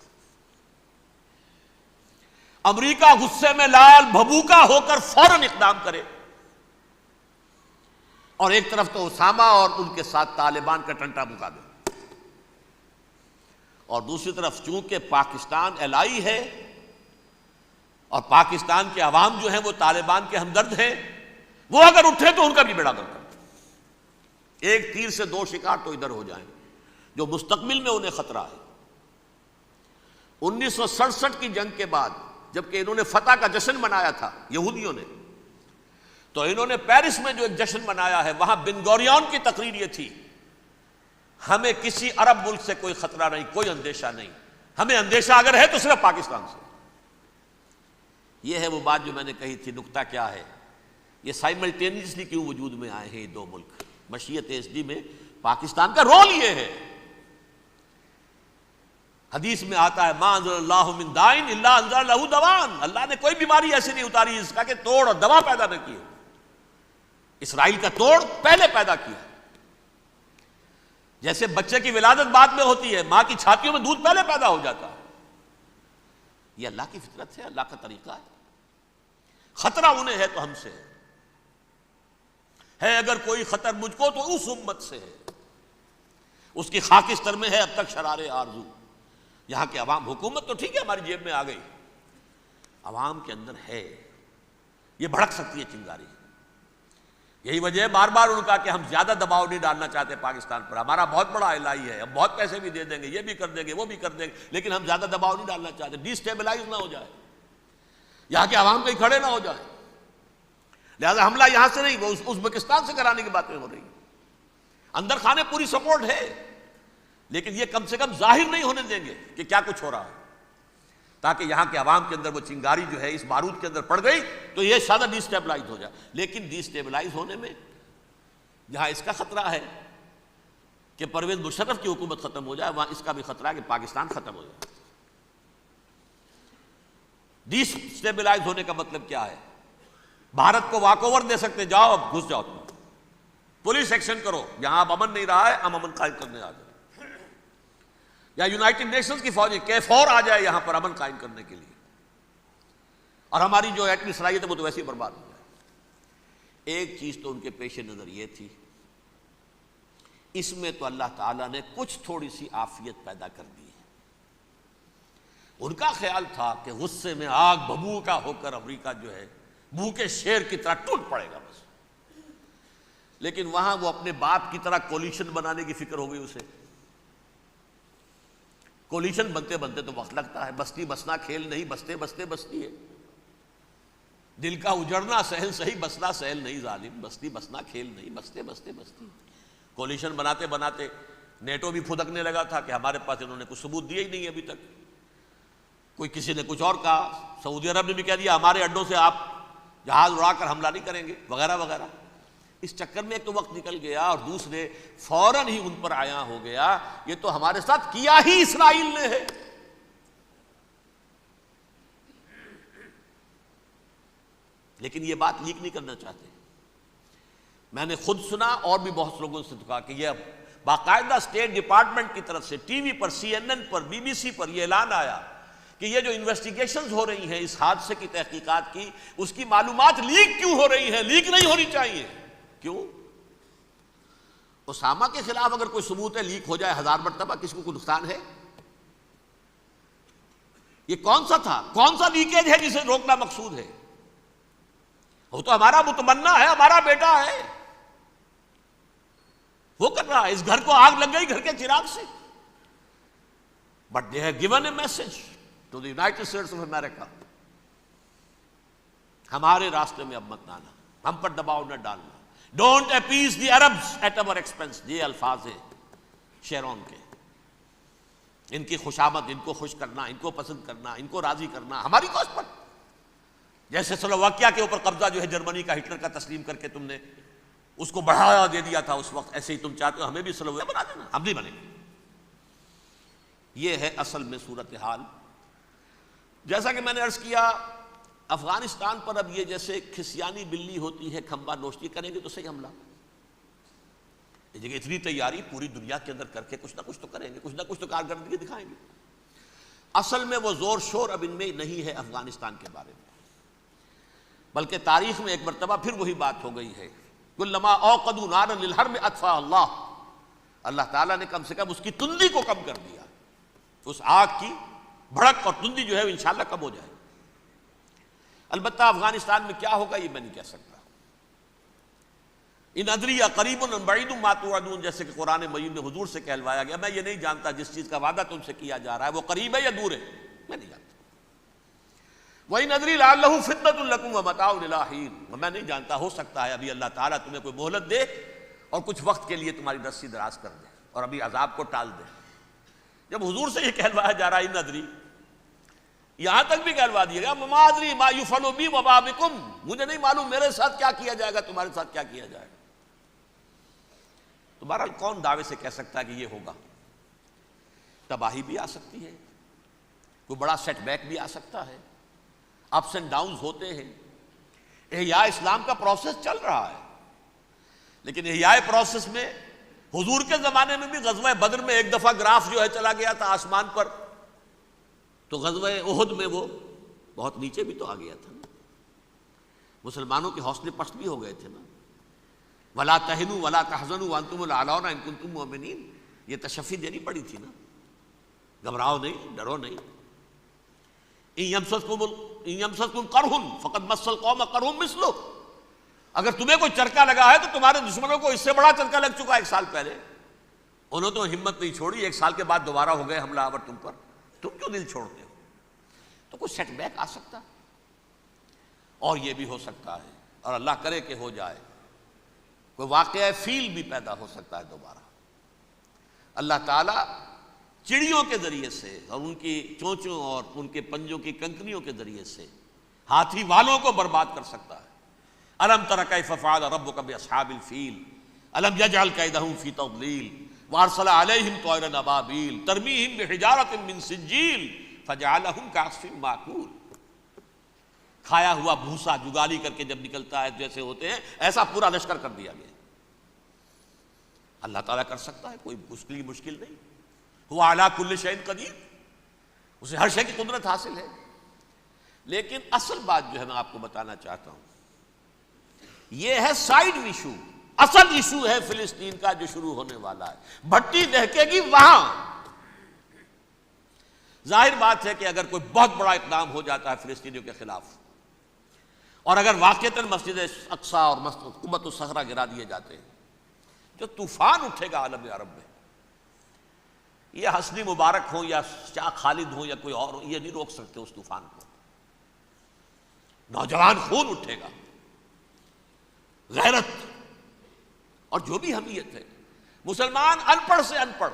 امریکہ غصے میں لال بھبوکا ہو کر فوراً اقدام کرے، اور ایک طرف تو اسامہ اور ان کے ساتھ طالبان کا ٹنٹا مکا دے، اور دوسری طرف چونکہ پاکستان الائی ہے اور پاکستان کے عوام جو ہیں وہ طالبان کے ہمدرد ہیں، وہ اگر اٹھے تو ان کا بھی بیڑا گرک کرتے، ایک تیر سے 2 شکار تو ادھر ہو جائیں، جو مستقبل میں انہیں خطرہ ہے۔ 1967 کی جنگ کے بعد جبکہ انہوں نے فتح کا جشن منایا تھا یہودیوں نے، تو انہوں نے پیرس میں جو ایک جشن منایا ہے، وہاں بن گوریون کی تقریر یہ تھی، ہمیں کسی عرب ملک سے کوئی خطرہ نہیں، کوئی اندیشہ نہیں، ہمیں اندیشہ اگر ہے تو صرف پاکستان سے۔ یہ ہے وہ بات جو میں نے کہی تھی۔ نکتہ کیا ہے؟ یہ سائملٹینیسلی کیوں وجود میں آئے ہیں یہ 2 ملک؟ مشیت ایس ڈی میں پاکستان کا رول یہ ہے۔ حدیث میں آتا ہے ما انزل اللہ من دائن الا انزل لہ دوان، اللہ نے کوئی بیماری ایسی نہیں اتاری جس کا کہ توڑ اور دوا پیدا نہ کی ہو۔ اسرائیل کا توڑ پہلے پیدا کیا، جیسے بچے کی ولادت بعد میں ہوتی ہے، ماں کی چھاتیوں میں دودھ پہلے پیدا ہو جاتا ہے، یہ اللہ کی فطرت ہے، اللہ کا طریقہ ہے۔ خطرہ انہیں ہے تو ہم سے ہے اگر کوئی خطر مجھ کو تو اس امت سے ہے، اس کی خاکستر میں ہے اب تک شرار آرزو۔ یہاں کے عوام، حکومت تو ٹھیک ہے ہماری جیب میں آ گئی، عوام کے اندر ہے، یہ بھڑک سکتی ہے چنگاری۔ یہی وجہ ہے بار بار ان کا کہ ہم زیادہ دباؤ نہیں ڈالنا چاہتے پاکستان پر، ہمارا بہت بڑا الائی ہے، ہم بہت پیسے بھی دے دیں گے، یہ بھی کر دیں گے، وہ بھی کر دیں گے، لیکن ہم زیادہ دباؤ نہیں ڈالنا چاہتے، ڈی اسٹیبلائز نہ ہو جائے، یہاں کے عوام کہیں کھڑے نہ ہو جائے۔ لہذا حملہ یہاں سے نہیں، وہ ازبکستان سے کرانے کی باتیں ہو رہی ہیں۔ اندر خانے پوری سپورٹ ہے، لیکن یہ کم سے کم ظاہر نہیں ہونے دیں گے کہ کیا کچھ ہو رہا ہے، تاکہ یہاں کے عوام کے اندر وہ چنگاری جو ہے اس بارود کے اندر پڑ گئی تو یہ شاید ڈی اسٹیبلائز ہو جائے۔ لیکن ڈی اسٹیبلائز ہونے میں جہاں اس کا خطرہ ہے کہ پرویز مشرف کی حکومت ختم ہو جائے، وہاں اس کا بھی خطرہ ہے کہ پاکستان ختم ہو جائے۔ ڈی اسٹیبلائز ہونے کا مطلب کیا ہے؟ بھارت کو واک اوور دے سکتے، جاؤ اب گھس جاؤ، تم پولیس ایکشن کرو، یہاں اب امن نہیں رہا ہے، ہم امن قائم کرنے آ جائیں، یا یونائٹڈ نیشنز کی فوجی KFOR آ جائے یہاں پر امن قائم کرنے کے لیے، اور ہماری جو ایٹمی صلاحیت ہے وہ تو ویسے ہی برباد ہو جائے۔ ایک چیز تو ان کے پیش نظر یہ تھی، اس میں تو اللہ تعالیٰ نے کچھ تھوڑی سی عافیت پیدا کر دی ہے۔ ان کا خیال تھا کہ غصے میں آگ بھبوکا ہو کر امریکہ جو ہے بھوکے شیر کی طرح ٹوٹ پڑے گا بس، لیکن وہاں وہ اپنے باپ کی طرح کولیشن بنانے کی فکر ہو گئی اسے، کولیشن بنتے بنتے تو وقت لگتا ہے، بستی بسنا کھیل نہیں، بستے بستے بستی ہے، دل کا اجڑنا سہل صحیح، بسنا سہل نہیں ظالم، بستی بسنا کھیل نہیں، بستے بستے بستی۔ کولیشن بناتے بناتے نیٹو بھی پھدکنے لگا تھا کہ ہمارے پاس انہوں نے کچھ ثبوت دیے ہی نہیں ابھی تک، کوئی کسی نے کچھ اور کہا، سعودی عرب نے بھی کہہ دیا ہمارے اڈوں سے آپ جہاز اڑا کر حملہ نہیں کریں گے وغیرہ وغیرہ۔ اس چکر میں ایک تو وقت نکل گیا، اور دوسرے فوراً ہی ان پر آیا ہو گیا یہ تو ہمارے ساتھ کیا ہی اسرائیل نے ہے۔ لیکن یہ بات لیک نہیں کرنا چاہتے۔ میں نے خود سنا اور بھی بہت لوگوں سے کہا کہ یہ باقاعدہ اسٹیٹ ڈپارٹمنٹ کی طرف سے ٹی وی پر، سی این این پر، بی بی سی پر یہ اعلان آیا کہ یہ جو انویسٹیگیشنز ہو رہی ہیں اس حادثے کی تحقیقات کی، اس کی معلومات لیک کیوں ہو رہی ہیں، لیک نہیں ہونی چاہیے۔ کیوں؟ اسامہ کے خلاف اگر کوئی ثبوت ہے لیک ہو جائے 1000 مرتبہ، کس کو کوئی نقصان ہے؟ یہ کون سا تھا، کون سا لیکیج ہے جسے روکنا مقصود ہے؟ وہ تو ہمارا متمنا ہے، ہمارا بیٹا ہے، وہ کر رہا ہے، اس گھر کو آگ لگ گئی گھر کے چراغ سے۔ But they have given a message to the United States of America, ہمارے راستے میں اب مت آنا، ہم پر دباؤ نہ ڈالنا، don't appease the Arabs at our expense. یہ الفاظ ہیں شیرون کے، ان کی خوشامد، ان کو خوش کرنا، ان کو پسند کرنا، ان کو راضی کرنا ہماری کوشش پر۔ جیسے سلوواکیہ کے اوپر قبضہ جو ہے جرمنی کا ہٹلر کا تسلیم کر کے تم نے اس کو بڑھاوا دے دیا تھا اس وقت، ایسے ہی تم چاہتے ہو ہمیں بھی سلوواکیہ بنا دینا، ہم نہیں بنیں گے۔ یہ ہے اصل میں صورتحال۔ جیسا کہ میں نے عرض کیا، افغانستان پر اب یہ جیسے کھسیانی بلی ہوتی ہے کھمبا نوشتی، کریں گے تو صحیح حملہ، یہ جگہ اتنی تیاری پوری دنیا کے اندر کر کے کچھ نہ کچھ تو کریں گے، کچھ نہ کچھ تو کارکردگی دکھائیں گے۔ اصل میں وہ زور شور اب ان میں نہیں ہے افغانستان کے بارے میں، بلکہ تاریخ میں ایک مرتبہ پھر وہی بات ہو گئی ہے، کلما اوقدوا نارا للحرب اطفاها اللہ، اللہ تعالیٰ نے کم سے کم اس کی تندی کو کم کر دیا، اس آگ کی بھڑک اور تندی جو ہے وہ انشاءاللہ کم ہو جائے۔ البتہ افغانستان میں کیا ہوگا یہ میں نہیں کہہ سکتا۔ ان ادری قریب ام بعید ما توعدون، جیسے کہ قرآن مجید میں حضور سے کہلوایا گیا، میں یہ نہیں جانتا جس چیز کا وعدہ تم سے کیا جا رہا ہے وہ قریب ہے یا دور ہے، میں نہیں جانتا۔ وَإِنْ أَدْرِي لَعَلَّهُ فِتْنَةٌ لَكُمْ وَمَتَاعٌ إِلَىٰ حِينٍ، میں نہیں جانتا، ہو سکتا ہے ابھی اللہ تعالیٰ تمہیں کوئی مہلت دے اور کچھ وقت کے لیے تمہاری رسی دراز کر دے اور ابھی عذاب کو ٹال دے۔ جب حضور سے یہ کہلوایا جا رہا ہے ان ادری، یہاں تک بھی کہلوا دیا گیا مَا أَدْرِي مَا يُفْعَلُ بِي وَمَا بِكُمْ، مجھے نہیں معلوم میرے ساتھ کیا کیا جائے گا، تمہارے ساتھ کیا کیا جائے گا۔ تو بہرحال کون دعوے سے کہہ سکتا ہے کہ یہ ہوگا؟ تباہی بھی آ سکتی ہے، کوئی بڑا سیٹ بیک بھی آ سکتا ہے، اپس اینڈ ڈاؤنز ہوتے ہیں۔ احیاء اسلام کا پروسیس چل رہا ہے، لیکن احیاء پروسیس میں حضور کے زمانے میں بھی غزوہ بدر میں ایک دفعہ گراف جو ہے چلا گیا تھا آسمان پر، تو غزوہ احد میں وہ بہت نیچے بھی تو آ گیا تھا، مسلمانوں کے حوصلے پست بھی ہو گئے تھے نا۔ وَلَا تَهِنُوا وَلَا تَحْزَنُوا وَأَنْتُمُ الْأَعْلَوْنَ إِن كُنتُم مُؤْمِنِينَ، یہ تشفی دینی پڑی تھی نا، گھبراؤ نہیں، ڈرو نہیں۔ إِن يَمْسَسْكُمْ قَرْحٌ فَقَدْ مَسَّ الْقَوْمَ قَرْحٌ مِثْلُهُ، اگر تمہیں کوئی چرکا لگا ہے تو تمہارے دشمنوں کو اس سے بڑا چرکا لگ چکا 1 سال پہلے، انہوں تو ہمت نہیں چھوڑی، 1 سال کے بعد دوبارہ ہو گئے حملہ آور تم پر، تم کیوں دل چھوڑتے ہو؟ تو کوئی سیٹ بیک آ سکتا، اور یہ بھی ہو سکتا ہے، اور اللہ کرے کہ ہو جائے، کوئی واقعہ فیل بھی پیدا ہو سکتا ہے دوبارہ۔ اللہ تعالیٰ چڑیوں کے ذریعے سے اور ان کی چونچوں اور ان کے پنجوں کی کنکریوں کے ذریعے سے ہاتھی والوں کو برباد کر سکتا ہے۔ الم تر کیف فعل ربک باصحاب الفیل الم یجعل کیدہم فی تضلیل وارسل علیہم طیرا ابابیل ترمیہم بحجارۃ من سجیل فجعلہم کعصف مأکول، کھایا ہوا بھوسا جگالی کر کے جب نکلتا ہے جیسے ہوتے ہیں، ایسا پورا لشکر کر دیا گیا۔ اللہ تعالیٰ کر سکتا ہے، کوئی مشکل نہیں، هو علی کل شیء قدیر، اسے ہر شے کی قدرت حاصل ہے۔ لیکن اصل بات جو ہے میں آپ کو بتانا چاہتا ہوں، یہ ہے سائیڈ ایشو، اصل ایشو ہے فلسطین کا جو شروع ہونے والا ہے، بھٹی دہکے گی وہاں۔ ظاہر بات ہے کہ اگر کوئی بہت بڑا اقدام ہو جاتا ہے فلسطینیوں کے خلاف، اور اگر واقعتاً مسجد اقصیٰ اور قبۃ الصخرہ گرا دیے جاتے ہیں، جو طوفان اٹھے گا عالم عرب میں، یہ حسنی مبارک ہوں یا شاہ خالد ہوں یا کوئی اور ہو، یہ نہیں روک سکتے اس طوفان کو. نوجوان خون اٹھے گا، غیرت اور جو بھی حمیت ہے. مسلمان ان پڑھ سے ان پڑھ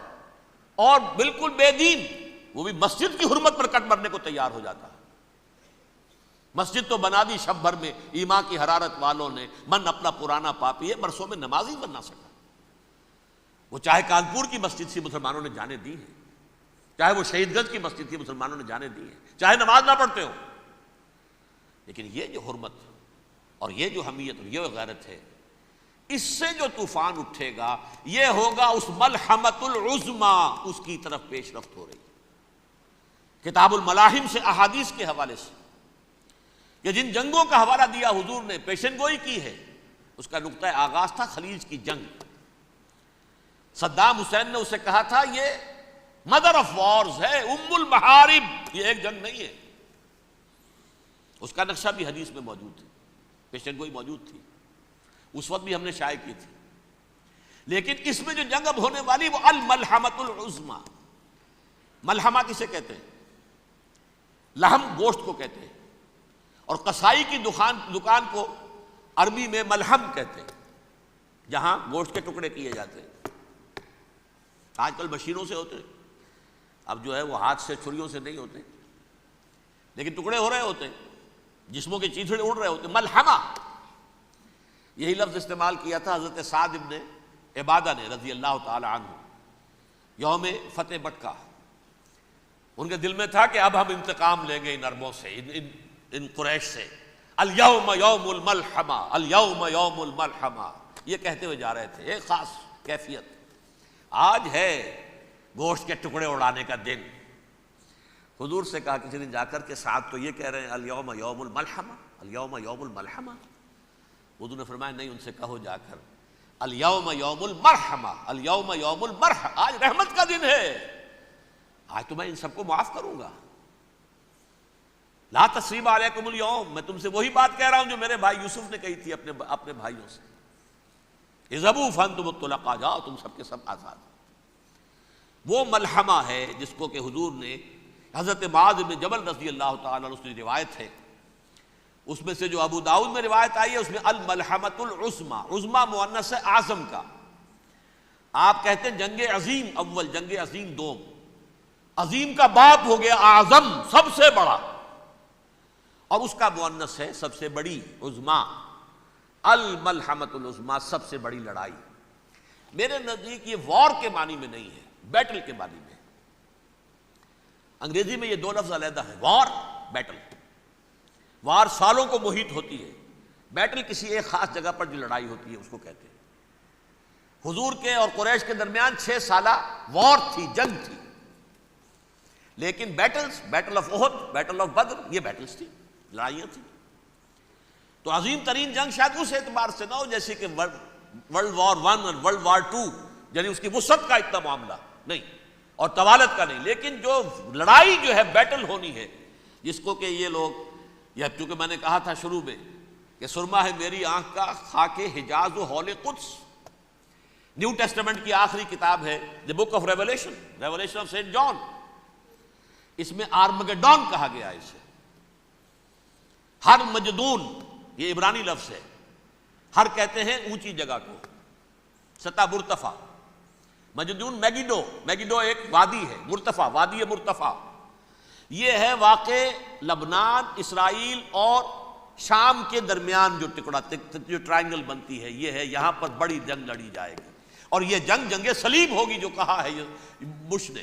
اور بالکل بے دین، وہ بھی مسجد کی حرمت پر کٹ مرنے کو تیار ہو جاتا ہے. مسجد تو بنا دی شب بھر میں ایمان کی حرارت والوں نے، من اپنا پرانا پاپی ہے، برسوں میں نماز ہی بن نہ سکا. وہ چاہے کانپور کی مسجد سے مسلمانوں نے جانے دی ہے، چاہے وہ شہید گنج کی مسجد تھی مسلمانوں نے جانے دی ہے، چاہے نماز نہ پڑھتے ہو. لیکن یہ جو حرمت اور یہ جو حمیت اور یہ غیرت ہے، اس سے جو طوفان اٹھے گا یہ ہوگا اس ملحمۃ العظمیٰ، اس کی طرف پیش رفت ہو رہی. کتاب الملاحم سے احادیث کے حوالے سے کہ جن جنگوں کا حوالہ دیا حضور نے، پیشن گوئی کی ہے، اس کا نقطہ آغاز تھا خلیج کی جنگ. صدام حسین نے اسے کہا تھا یہ مدر آف وارز ہے، ام المحارب، یہ ایک جنگ نہیں ہے. اس کا نقشہ بھی حدیث میں موجود تھی، پیشن گوئی موجود تھی، اس وقت بھی ہم نے شائع کی تھی. لیکن اس میں جو جنگ اب ہونے والی وہ الملحمۃ العظمیٰ. ملحمہ کسے کہتے ہیں؟ لحم گوشت کو کہتے ہیں، اور قصائی کی دکان کو عربی میں ملحم کہتے ہیں، جہاں گوشت کے ٹکڑے کیے جاتے ہیں. آج کل مشینوں سے ہوتے ہیں، اب جو ہے وہ ہاتھ سے چھریوں سے نہیں ہوتے، لیکن ٹکڑے ہو رہے ہوتے ہیں، جسموں کے چیتھڑے اڑ رہے ہوتے ہیں. ملحمہ، یہی لفظ استعمال کیا تھا حضرت سعد ابن عبادہ نے رضی اللہ تعالی عنہ یوم فتح مکہ. ان کے دل میں تھا کہ اب ہم انتقام لیں گے ان عربوں سے، ان قریش سے. الیوم یوم الملحمہ، الیوم یوم الملحمہ، یہ کہتے ہوئے جا رہے تھے. ایک خاص کیفیت، آج ہے گوشت کے ٹکڑے اڑانے کا دن. حضور سے کہا کسی نے جا کر کے ساتھ تو یہ کہہ رہے ہیں الیوم یوم الملحمہ، الیوم یوم الملحمہ. حضور نے فرمایا نہیں، ان سے کہو جا کر الیوم یوم المرحمہ، الیوم یوم المرحمہ، آج رحمت کا دن ہے، آج تو میں ان سب کو معاف کروں گا. لا تثریب علیکم اليوم، میں تم سے وہی بات کہہ رہا ہوں جو میرے بھائی یوسف نے کہی تھی اپنے بھائیوں سے. اذهبوا فانتم الطلقاء، جاؤ تم سب کے سب آزاد. وہ ملحمہ ہے جس کو کہ حضور نے حضرت معاذ بن جبل رضی اللہ تعالیٰ عنہ کی روایت ہے، اس میں سے جو ابو داؤد میں روایت آئی ہے اس میں الملحمۃ العظمیٰ، عظمیٰ مؤنث ہے اعظم کا. آپ کہتے ہیں جنگ عظیم اول، جنگ عظیم دوم. عظیم کا باپ ہو گیا اعظم، سب سے بڑا، اور اس کا مؤنث ہے سب سے بڑی، عظمیٰ. الملحمۃ العظمیٰ، سب سے بڑی لڑائی. میرے نزدیک یہ وار کے معنی میں نہیں ہے، بیٹل کے معنی میں. انگریزی میں یہ دو لفظ علیحدہ ہیں، وار، بیٹل. وار سالوں کو محیط ہوتی ہے، بیٹل کسی ایک خاص جگہ پر جو لڑائی ہوتی ہے اس کو کہتے ہیں. حضور کے اور قریش کے درمیان 6 سالہ وار تھی، جنگ تھی. لیکن battles, battle of Uhud, battle of Badr, یہ بیٹلز تھی، لڑائیاں تھیں. تو عظیم ترین جنگ شاید اس اعتبار سے نہ ہو جیسے کہ ورلڈ وار 1 اور ورلڈ وار 2، یعنی اس کی وسعت کا اتنا معاملہ نہیں اور طوالت کا نہیں. لیکن جو لڑائی جو ہے بیٹل ہونی ہے، جس کو کہ یہ لوگ، یا چونکہ میں نے کہا تھا شروع میں کہ سرما ہے میری آنکھ کا خاک حجاز و ہول قدس. نیو ٹیسٹمنٹ کی آخری کتاب ہے the book of Revelation, Revelation of Saint John. اس میں آرمگڈون کہا گیا ہے اسے. ہر مجدون، یہ عبرانی لفظ ہے، ہر کہتے ہیں اونچی جگہ کو، سطح مرتفع. مجدون میگیڈو، میگیڈو ایک وادی ہے، مرتفع، وادی مرتفع. یہ ہے واقع لبنان، اسرائیل اور شام کے درمیان جو ٹکڑا، جو ٹرائنگل بنتی ہے، یہ ہے، یہاں پر بڑی جنگ لڑی جائے گی. اور یہ جنگ جنگ صلیب ہوگی، جو کہا ہے بش نے،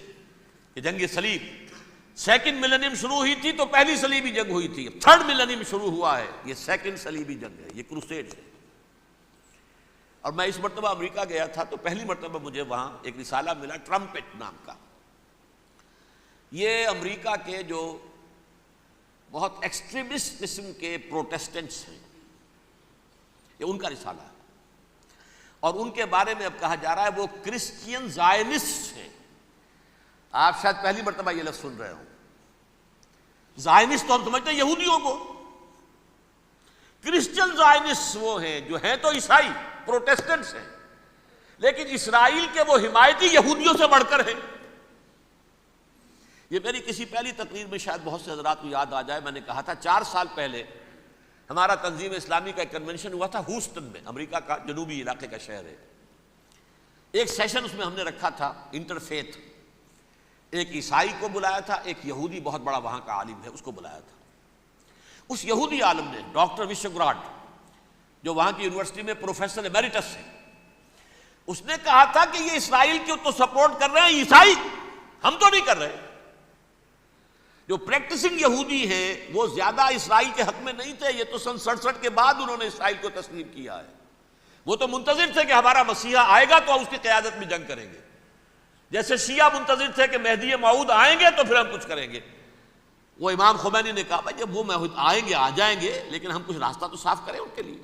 یہ جنگ صلیب. سیکنڈ ملینیم شروع ہوئی تھی تو پہلی صلیبی جنگ ہوئی تھی، تھرڈ ملینیم شروع ہوا ہے، یہ سیکنڈ صلیبی جنگ ہے، یہ کروسیڈ ہے. اور میں اس مرتبہ امریکہ گیا تھا تو پہلی مرتبہ مجھے وہاں ایک رسالہ ملا ٹرمپٹ نام کا. یہ امریکہ کے جو بہت ایکسٹریمسٹ قسم کے پروٹیسٹنٹس ہیں، یہ ان کا رسالہ ہے. اور ان کے بارے میں اب کہا جا رہا ہے وہ کرسچین زائنسٹ ہیں. آپ شاید پہلی مرتبہ یہ لفظ سن رہے ہوں. زائنسٹ تو ہم سمجھتے ہیں یہودیوں کو، کرسچین زائنسٹ وہ ہیں جو ہیں تو عیسائی پروٹیسٹنٹس ہیں، لیکن اسرائیل کے وہ حمایتی یہودیوں سے بڑھ کر ہیں. یہ میری کسی پہلی تقریر میں شاید بہت سے حضرات کو یاد آ جائے، میں نے کہا تھا 4 سال پہلے ہمارا تنظیم اسلامی کا ایک کنونشن ہوا تھا ہوسٹن میں، امریکہ کا جنوبی علاقے کا شہر ہے۔ ایک سیشن اس میں ہم نے رکھا تھا انٹرفیتھ، ایک عیسائی کو بلایا تھا، ایک یہودی بہت بڑا وہاں کا عالم ہے اس کو بلایا تھا۔ اس یہودی عالم نے ڈاکٹر وشوگراڈ، جو وہاں کی یونیورسٹی میں پروفیسر ایمیریٹس ہے، اس نے کہا تھا کہ یہ اسرائیل کی تو سپورٹ کر رہے ہیں عیسائی، ہم تو نہیں کر رہے۔ جو پریکٹسنگ یہودی ہیں وہ زیادہ اسرائیل کے حق میں نہیں تھے، یہ تو سن 67 کے بعد انہوں نے اسرائیل کو تسلیم کیا ہے۔ وہ تو منتظر تھے کہ ہمارا مسیحا آئے گا تو اس کی قیادت میں جنگ کریں گے، جیسے شیعہ منتظر تھے کہ مہدی موعود آئیں گے تو پھر ہم کچھ کریں گے۔ وہ امام خمینی نے کہا بھائی جب وہ آئیں گے آ جائیں گے، لیکن ہم کچھ راستہ تو صاف کریں ان کے لیے۔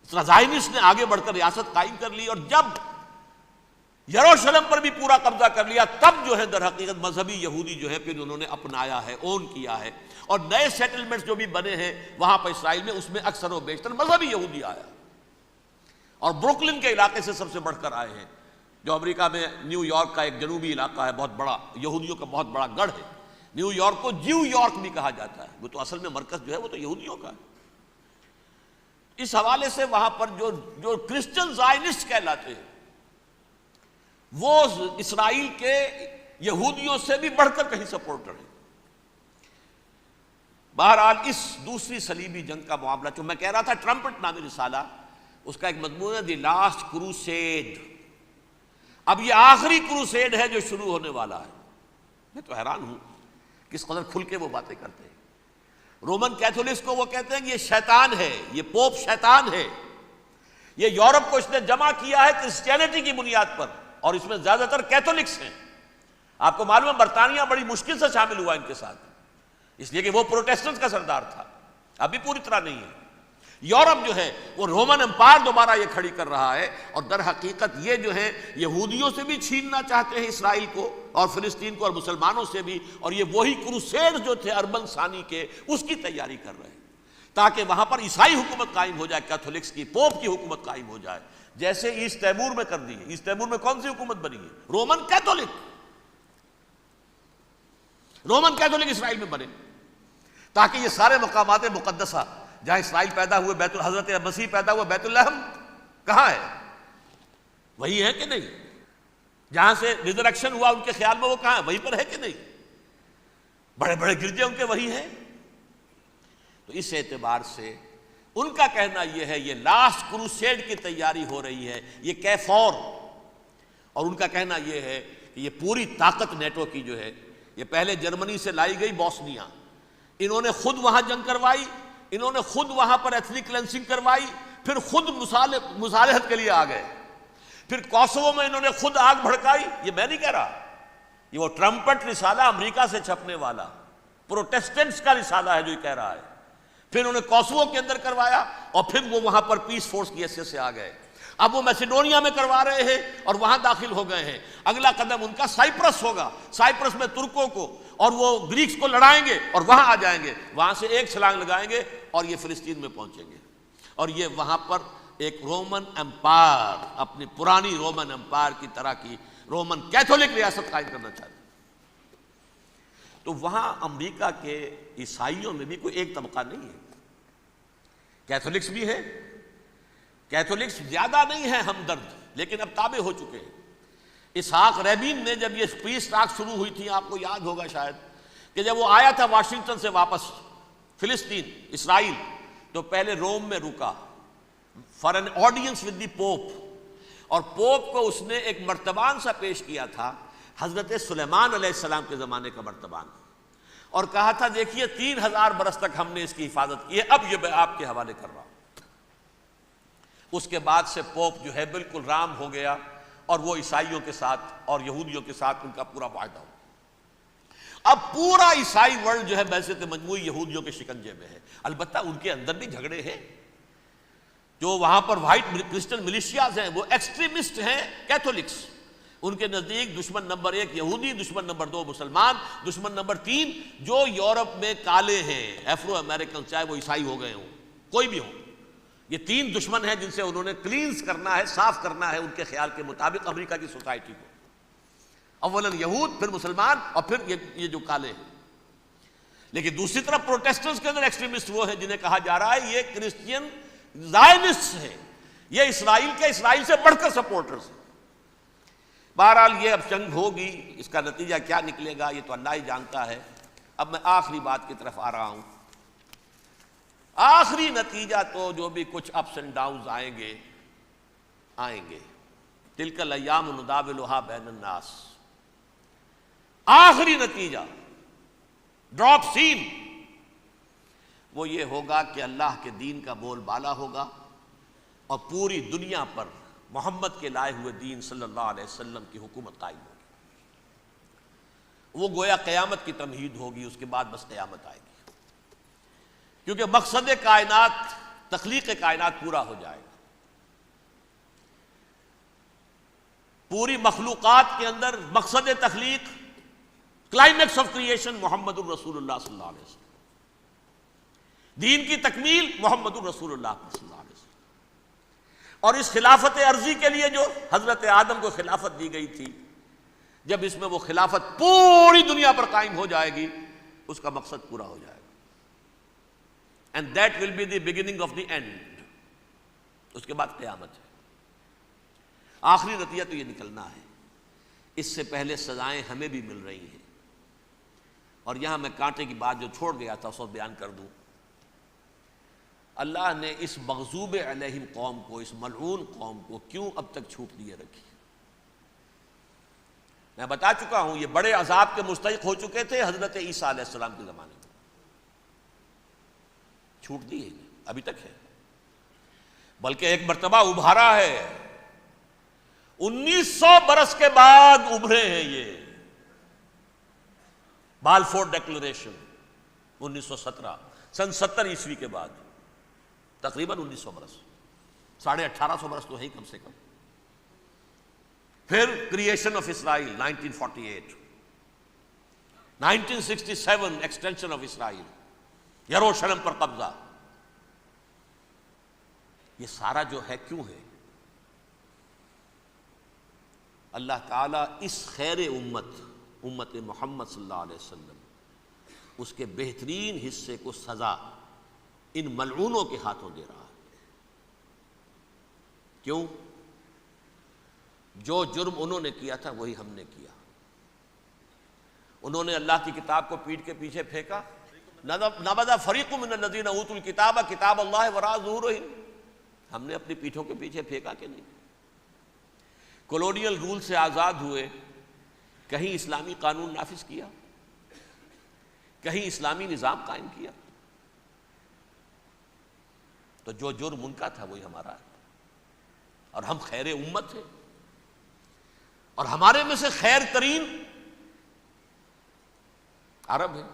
زائنسٹ نے آگے بڑھ کر ریاست قائم کر لی، اور جب یروشلم پر بھی پورا قبضہ کر لیا تب جو ہے در حقیقت مذہبی یہودی جو ہے پھر انہوں نے اپنایا ہے، اون کیا ہے، اور نئے سیٹلمنٹس جو بھی بنے ہیں وہاں پر اسرائیل میں، اس میں اکثر و بیشتر مذہبی یہودی آیا، اور بروکلن کے علاقے سے سب سے بڑھ کر آئے ہیں، جو امریکہ میں نیو یارک کا ایک جنوبی علاقہ ہے، بہت بڑا یہودیوں کا بہت بڑا گڑھ ہے۔ نیو یارک کو جیو یارک بھی کہا جاتا ہے، وہ تو اصل میں مرکز جو ہے وہ تو یہودیوں کا ہے۔ اس حوالے سے وہاں پر جو کرسچن زائنسٹ کہلاتے ہیں وہ اسرائیل کے یہودیوں سے بھی بڑھ کر کہیں سپورٹر ہیں۔ بہرحال اس دوسری صلیبی جنگ کا معاملہ، جو میں کہہ رہا تھا ٹرمپٹ نامی رسالہ، اس کا ایک مضمون ہے دی لاسٹ کروسیڈ۔ اب یہ آخری کروسیڈ ہے جو شروع ہونے والا ہے۔ میں تو حیران ہوں کس قدر کھل کے وہ باتیں کرتے ہیں۔ رومن کیتھولکس کو وہ کہتے ہیں کہ یہ شیطان ہے، یہ پوپ شیطان ہے، یہ یورپ کو اس نے جمع کیا ہے کرسچینٹی کی بنیاد پر، اور اس میں زیادہ تر کیتھولکس ہیں۔ آپ کو معلوم ہے برطانیہ بڑی مشکل سے شامل ہوا ان کے ساتھ، اس لیے کہ وہ پروٹیسٹنٹس کا سردار تھا، ابھی پوری طرح نہیں ہے۔ یورپ جو ہے وہ رومن امپائر دوبارہ یہ کھڑی کر رہا ہے، اور در حقیقت یہ جو ہے یہودیوں سے بھی چھیننا چاہتے ہیں اسرائیل کو اور فلسطین کو، اور مسلمانوں سے بھی، اور یہ وہی کروسیڈ جو تھے اربن ثانی کے، اس کی تیاری کر رہے ہیں تاکہ وہاں پر عیسائی حکومت قائم ہو جائے، کیتھولکس کی، پوپ کی حکومت قائم ہو جائے، جیسے ایسٹ تیمور میں کر دی ہے۔ ایسٹ تیمور میں کون سی حکومت بنی ہے؟ رومن کیتھولک اسرائیل میں بنے، تاکہ یہ سارے مقامات مقدسہ جہاں اسرائیل پیدا ہوئے، حضرت مسیح پیدا ہوا، بیت الحم کہاں ہے؟ وہی ہے کہ نہیں؟ جہاں سے ریزریکشن ہوا ان کے خیال میں وہ کہاں ہے؟ وہیں پر ہے کہ نہیں؟ بڑے بڑے گرجے ان کے وہی ہیں۔ تو اس اعتبار سے ان کا کہنا یہ ہے یہ لاسٹ کروسیڈ کی تیاری ہو رہی ہے، یہ کیفور، اور ان کا کہنا یہ ہے کہ یہ پوری طاقت نیٹو کی جو ہے، یہ پہلے جرمنی سے لائی گئی بوسنیا، انہوں نے خود وہاں جنگ کروائی، انہوں نے خود وہاں پر ایتھنک کلینسنگ کروائی، پھر خود مصالحت کے لیے آ گئے، پھر کوسوو میں انہوں نے خود آگ بھڑکائی۔ یہ میں نہیں کہہ رہا، یہ وہ ٹرمپٹ رسالہ امریکہ سے چھپنے والا پروٹیسٹنٹس کا رسالہ ہے جو یہ کہہ رہا ہے۔ پھر انہوں نے کوسوو کے اندر کروایا، اور پھر وہ وہاں پر پیس فورس کی حیثیت سے آ گئے۔ اب وہ میسیڈونیا میں کروا رہے ہیں اور وہاں داخل ہو گئے ہیں۔ اگلا قدم ان کا سائپرس ہوگا، سائپرس میں ترکوں کو اور وہ گریکس کو لڑائیں گے اور وہاں آ جائیں گے، وہاں سے ایک چھلانگ لگائیں گے اور یہ فلسطین میں پہنچیں گے، اور یہ وہاں پر ایک رومن امپائر، اپنی پرانی رومن امپائر کی طرح کی رومن کیتھولک ریاست قائم کرنا چاہتے ہیں۔ تو وہاں امریکہ کے عیسائیوں میں بھی کوئی ایک طبقہ نہیں ہے، کیتھولکس بھی ہے، کیتھولکس زیادہ نہیں ہے ہمدرد، لیکن اب تابع ہو چکے ہیں۔ اسحاق ریبین نے جب یہ پیس ٹاک شروع ہوئی تھی، آپ کو یاد ہوگا شاید، کہ جب وہ آیا تھا واشنگٹن سے واپس فلسطین اسرائیل، تو پہلے روم میں رکا for an audience with the Pope, اور پوپ کو اس نے ایک مرتبان سا پیش کیا تھا، حضرت سلیمان علیہ السلام کے زمانے کا مرتبان، اور کہا تھا دیکھیے 3000 برس تک ہم نے اس کی حفاظت کی ہے، اب یہ میں آپ کے حوالے کر رہا ہوں۔ اس کے بعد سے پوپ جو ہے بالکل رام ہو گیا، اور وہ عیسائیوں کے ساتھ اور یہودیوں کے ساتھ ان کا پورا معاہدہ ہو۔ اب پورا عیسائی ورلڈ جو ہے بعثت مجموعی یہودیوں کے شکنجے میں ہے۔ البتہ ان کے اندر بھی جھگڑے ہیں، جو وہاں پر وائٹ کرسچن ملیشیاز ہیں وہ ایکسٹریمسٹ ہیں کیتھولکس، ان کے نزدیک دشمن نمبر 1 یہودی، دشمن نمبر 2 مسلمان، دشمن نمبر 3 جو یورپ میں کالے ہیں، ایفرو امریکن، چاہے وہ عیسائی ہو گئے ہوں، کوئی بھی ہوں، یہ 3 دشمن ہیں جن سے انہوں نے کلینز کرنا ہے، صاف کرنا ہے ان کے خیال کے مطابق امریکہ کی سوسائٹی کو۔ اولاً یہود، پھر مسلمان، اور پھر یہ جو کالے ہیں. لیکن دوسری طرف پروٹیسٹنٹس کے اندر ایکسٹریمسٹ وہ ہیں جنہیں کہا جا رہا ہے یہ کرسچین زائنسٹ ہیں، یہ اسرائیل سے بڑھ کر سپورٹرز ہیں. بہرحال یہ اب جنگ ہوگی، اس کا نتیجہ کیا نکلے گا یہ تو اللہ ہی جانتا ہے. اب میں آخری بات کی طرف آ رہا ہوں. آخری نتیجہ تو جو بھی کچھ اپس اینڈ ڈاؤنز آئیں گے، تلک الایام نداولھا بین الناس، آخری نتیجہ ڈراپ سین وہ یہ ہوگا کہ اللہ کے دین کا بول بالا ہوگا اور پوری دنیا پر محمد کے لائے ہوئے دین صلی اللہ علیہ وسلم کی حکومت قائم ہوگی. وہ گویا قیامت کی تمہید ہوگی، اس کے بعد بس قیامت آئے گی. کیونکہ مقصد کائنات، تخلیق کائنات پورا ہو جائے گا. پوری مخلوقات کے اندر مقصد تخلیق، کلائمیکس آف کریشن محمد الرسول اللہ صلی اللہ علیہ وسلم. دین کی تکمیل محمد الرسول اللہ صلی اللہ علیہ وسلم. اور اس خلافت عرضی کے لیے جو حضرت آدم کو خلافت دی گئی تھی، جب اس میں وہ خلافت پوری دنیا پر قائم ہو جائے گی، اس کا مقصد پورا ہو جائے گا. And that will be the beginning of the end. اس کے بعد قیامت ہے. آخری نتیجہ تو یہ نکلنا ہے. اس سے پہلے سزائیں ہمیں بھی مل رہی ہیں. اور یہاں میں کانٹے کی بات جو چھوڑ گیا تھا اس کو بیان کر دوں. اللہ نے اس مغضوب علیہم قوم کو، اس ملعون قوم کو کیوں اب تک چھوٹ دیے رکھی؟ میں بتا چکا ہوں یہ بڑے عذاب کے مستحق ہو چکے تھے حضرت عیسیٰ علیہ السلام کے زمانے میں. چھوٹ دی ہے ابھی تک ہے، بلکہ ایک مرتبہ ابھارا ہے. 1900 برس کے بعد ابھرے ہیں یہ. بالفور ڈیکلریشن 1917، سن 70 عیسوی کے بعد، تقریباً 1900 برس، 1850 برس تو ہے ہی کم سے کم. پھر creation of Israel 1948، 1967 extension of Israel, یروشلم پر قبضہ. یہ سارا جو ہے کیوں ہے؟ اللہ تعالیٰ اس خیر امت محمد صلی اللہ علیہ وسلم، اس کے بہترین حصے کو سزا ان ملعونوں کے ہاتھوں دے رہا ہے. کیوں؟ جو جرم انہوں نے کیا تھا وہی ہم نے کیا. انہوں نے اللہ کی کتاب کو پیٹھ کے پیچھے پھینکا. نبذ فریق من الذین اوتوا الکتاب کتاب اللہ وراء ظہورہم. ہم نے اپنی پیٹھوں کے پیچھے پھینکا کہ نہیں؟ کولونیل رول سے آزاد ہوئے، کہیں اسلامی قانون نافذ کیا، کہیں اسلامی نظام قائم کیا. تو جو جرم ان کا تھا وہی ہمارا ہے. اور ہم خیر امت ہیں، اور ہمارے میں سے خیر ترین عرب ہیں.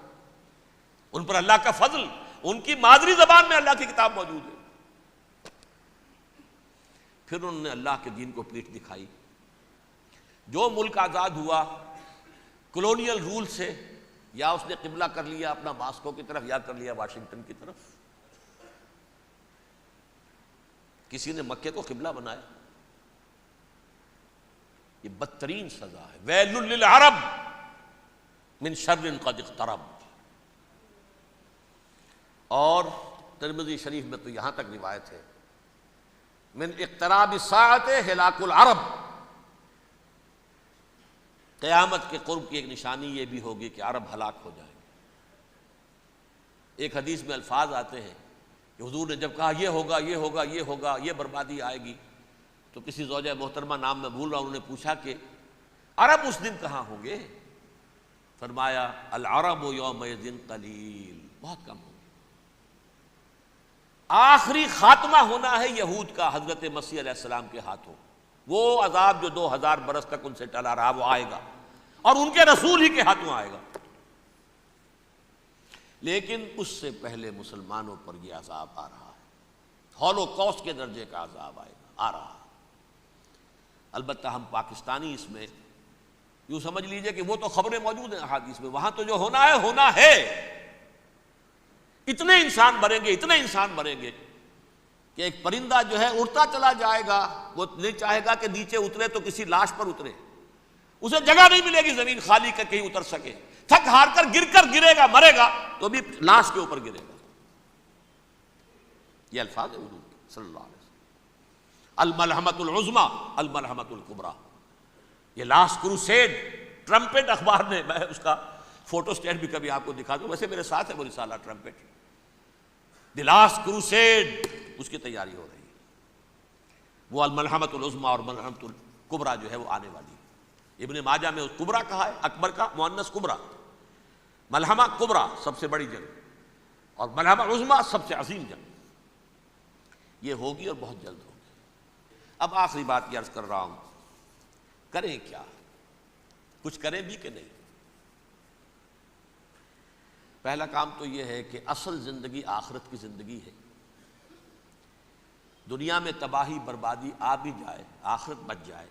ان پر اللہ کا فضل، ان کی مادری زبان میں اللہ کی کتاب موجود ہے. پھر انہوں نے اللہ کے دین کو پیٹھ دکھائی. جو ملک آزاد ہوا کولونیل رول سے، یا اس نے قبلہ کر لیا اپنا ماسکو کی طرف یا کر لیا واشنگٹن کی طرف. کسی نے مکے کو قبلہ بنایا. یہ بدترین سزا ہے. ویل للعرب من شر قد اقترب. اور ترمذی شریف میں تو یہاں تک روایت ہے، من اقتراب الساعۃ ہلاک العرب. قیامت کے قرب کی ایک نشانی یہ بھی ہوگی کہ عرب ہلاک ہو جائیں گے. ایک حدیث میں الفاظ آتے ہیں کہ حضور نے جب کہا یہ ہوگا یہ ہوگا یہ ہوگا، یہ بربادی آئے گی، تو کسی زوجہ محترمہ نام میں بھول رہا ہوں، انہوں نے پوچھا کہ عرب اس دن کہاں ہوں گے؟ فرمایا العرب یومئذ قلیل، بہت کم ہوں گے. آخری خاتمہ ہونا ہے یہود کا حضرت مسیح علیہ السلام کے ہاتھوں. وہ عذاب جو 2000 برس تک ان سے ٹلا رہا وہ آئے گا، اور ان کے رسول ہی کے ہاتھوں آئے گا. لیکن اس سے پہلے مسلمانوں پر یہ عذاب آ رہا ہے، ہولوکاسٹ کے درجے کا عذاب آ رہا ہے. البتہ ہم پاکستانی اس میں یوں سمجھ لیجئے کہ وہ تو خبریں موجود ہیں احادیث میں، وہاں تو جو ہونا ہے. اتنے انسان مریں گے، اتنے انسان مریں گے کہ ایک پرندہ جو ہے اڑتا چلا جائے گا، وہ نہیں چاہے گا کہ نیچے اترے تو کسی لاش پر اترے. اسے جگہ نہیں ملے گی زمین خالی کر کہیں اتر سکے، تھک ہار کر گرے گا، مرے گا تو بھی لاش کے اوپر گرے گا۔ یہ الفاظ ہے حضور صلی اللہ علیہ وسلم، الملحمۃ العظمی الملحمۃ الکبریٰ، یہ لاسٹ کروسیڈ۔ ٹرمپٹ اخبار نے، میں اس کا فوٹو اسٹیٹ بھی کبھی آپ کو دکھا دوں، ویسے میرے ساتھ ہے وہ رسالہ ٹرمپٹ، دی لاسٹ کروسیڈ، اس کی تیاری ہو رہی ہے۔ وہ الملحمۃ العظمی اور الملحمۃ الکبریٰ جو ہے وہ آنے والی ہے۔ ابن ماجہ میں کبریٰ کہا ہے، اکبر کا مؤنث کبریٰ، ملحمہ کبریٰ سب سے بڑی جنگ، اور ملحمہ عظمی سب سے عظیم جنگ، یہ ہوگی اور بہت جلد ہوگی۔ اب آخری بات یہ عرض کر رہا ہوں، کریں کیا؟ کچھ کریں بھی کہ نہیں؟ پہلا کام تو یہ ہے کہ اصل زندگی آخرت کی زندگی ہے۔ دنیا میں تباہی بربادی آ بھی جائے، آخرت بچ جائے،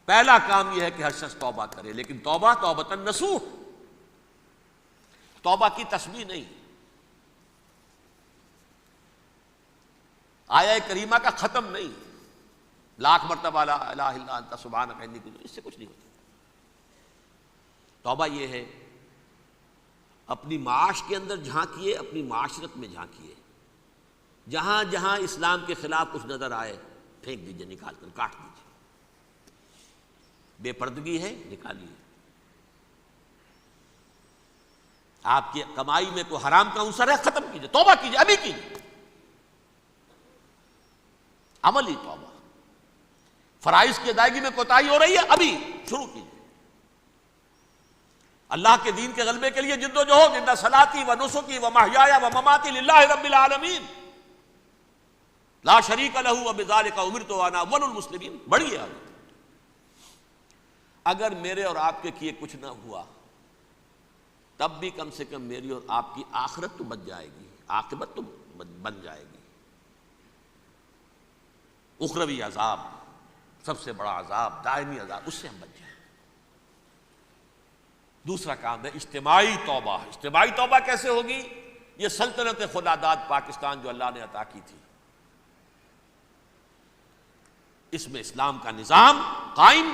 پہلا کام یہ ہے کہ ہر شخص توبہ کرے، لیکن توبہ توبۃ نصوح، توبہ کی تسبیح نہیں، آیہ کریمہ کا ختم نہیں، لاکھ مرتبہ لا الہ الا انت سبحانک انی کنت، اس سے کچھ نہیں ہوتا۔ توبہ یہ ہے اپنی معاش کے اندر جھانکیے، اپنی معاشرت میں جھانکیے، جہاں جہاں اسلام کے خلاف کچھ نظر آئے پھینک دیجئے، نکال کر کاٹ دیجئے، بے پردگی ہے نکالیے، آپ کی کمائی میں کوئی حرام کا عنصر ہے ختم کیجئے، توبہ کیجئے، ابھی کیجئے، عملی توبہ۔ فرائض کی ادائیگی میں کوتاہی ہو رہی ہے، ابھی شروع کیجئے۔ اللہ کے دین کے غلبے کے لیے جد و جہد، ان صلاتی و نسکی و محیای و مماتی للہ رب العالمین لا شریک لہ وبذالک امرت وانا اول المسلمین، بڑی ہے آگے۔ اگر میرے اور آپ کے کیے کچھ نہ ہوا تب بھی کم سے کم میری اور آپ کی آخرت تو بچ جائے گی، عاقبت تو بن جائے گی۔ اخروی عذاب، سب سے بڑا عذاب، دائمی عذاب، اس سے ہم بچ جائیں۔ دوسرا کام ہے اجتماعی توبہ۔ اجتماعی توبہ کیسے ہوگی؟ یہ سلطنت خدا داد پاکستان جو اللہ نے عطا کی تھی، اس میں اسلام کا نظام قائم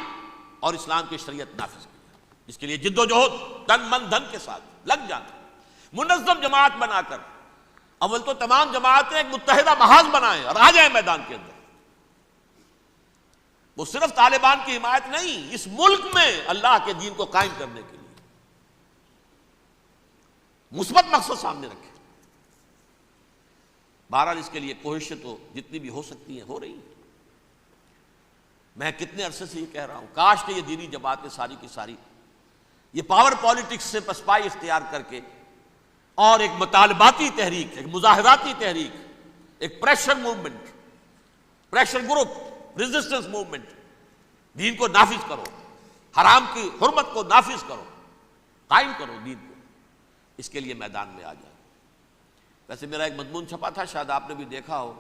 اور اسلام کی شریعت نافذ کی جائے، اس کے لیے جد و جہد تن من دھن کے ساتھ لگ جانا، منظم جماعت بنا کر، اول تو تمام جماعتیں ایک متحدہ محاذ بنائیں اور آ جائیں میدان کے اندر۔ وہ صرف طالبان کی حمایت نہیں، اس ملک میں اللہ کے دین کو قائم کرنے کے لیے مثبت مقصد سامنے رکھے۔ بہرحال اس کے لیے کوششیں تو جتنی بھی ہو سکتی ہیں ہو رہی ہیں۔ میں کتنے عرصے سے یہ کہہ رہا ہوں، کاش کہ یہ دینی جماعتیں ساری کی ساری یہ پاور پالیٹکس سے پسپائی اختیار کر کے اور ایک مطالباتی تحریک، ایک مظاہراتی تحریک، ایک pressure movement, pressure group, resistance movement, دین کو نافذ کرو، حرام کی حرمت کو نافذ کرو، قائم کرو دین کو، اس کے لیے میدان میں آ جائے۔ ویسے میرا ایک مضمون چھپا تھا، شاید آپ نے بھی دیکھا ہو،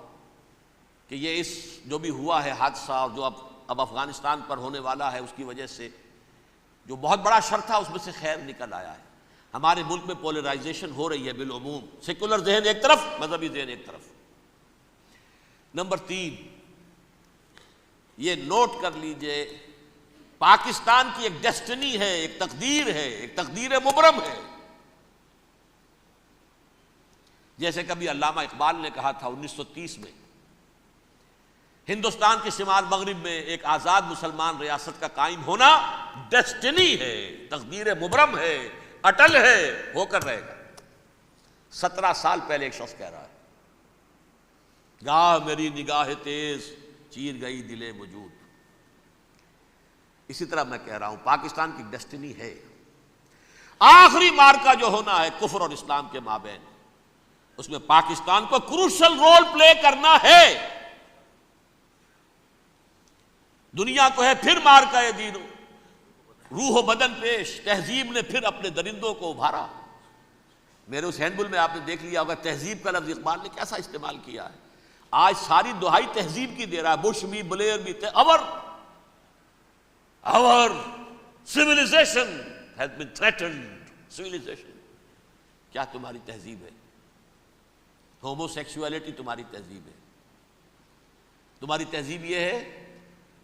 کہ یہ اس جو بھی ہوا ہے حادثہ اور جو اب افغانستان پر ہونے والا ہے، اس کی وجہ سے جو بہت بڑا شر تھا اس میں سے خیر نکل آیا ہے۔ ہمارے ملک میں پولرائزیشن ہو رہی ہے بالعموم، سیکولر ذہن ایک طرف، مذہبی ذہن ایک طرف۔ نمبر 3، یہ نوٹ کر لیجئے، پاکستان کی ایک ڈیسٹنی ہے، ایک تقدیر ہے، ایک تقدیر مبرم ہے۔ جیسے کبھی علامہ اقبال نے کہا تھا 1930 میں، ہندوستان کے شمال مغرب میں ایک آزاد مسلمان ریاست کا قائم ہونا ڈیسٹنی ہے، تقدیر مبرم ہے، اٹل ہے، ہو کر رہے گا۔ 17 سال پہلے ایک شخص کہہ رہا ہے، گاہ میری نگاہ تیز چیر گئی دل وجود۔ اسی طرح میں کہہ رہا ہوں پاکستان کی ڈیسٹنی ہے، آخری مارکا جو ہونا ہے کفر اور اسلام کے مابین، اس میں پاکستان کو کروشل رول پلے کرنا ہے۔ دنیا کو ہے پھر مارکا دین، روح و بدن پیش، تہذیب نے پھر اپنے درندوں کو ابھارا۔ میرے اس ہینڈ بل میں آپ نے دیکھ لیا ہوگا تہذیب کا لفظ اقبال نے کیسا استعمال کیا ہے۔ آج ساری دہائی تہذیب کی دے رہا ہے، بش بھی بلیر بھی، our civilization has been threatened. civilization کیا تمہاری تہذیب ہے؟ ہومو سیکسولیٹی تمہاری تہذیب ہے؟ تمہاری تہذیب یہ ہے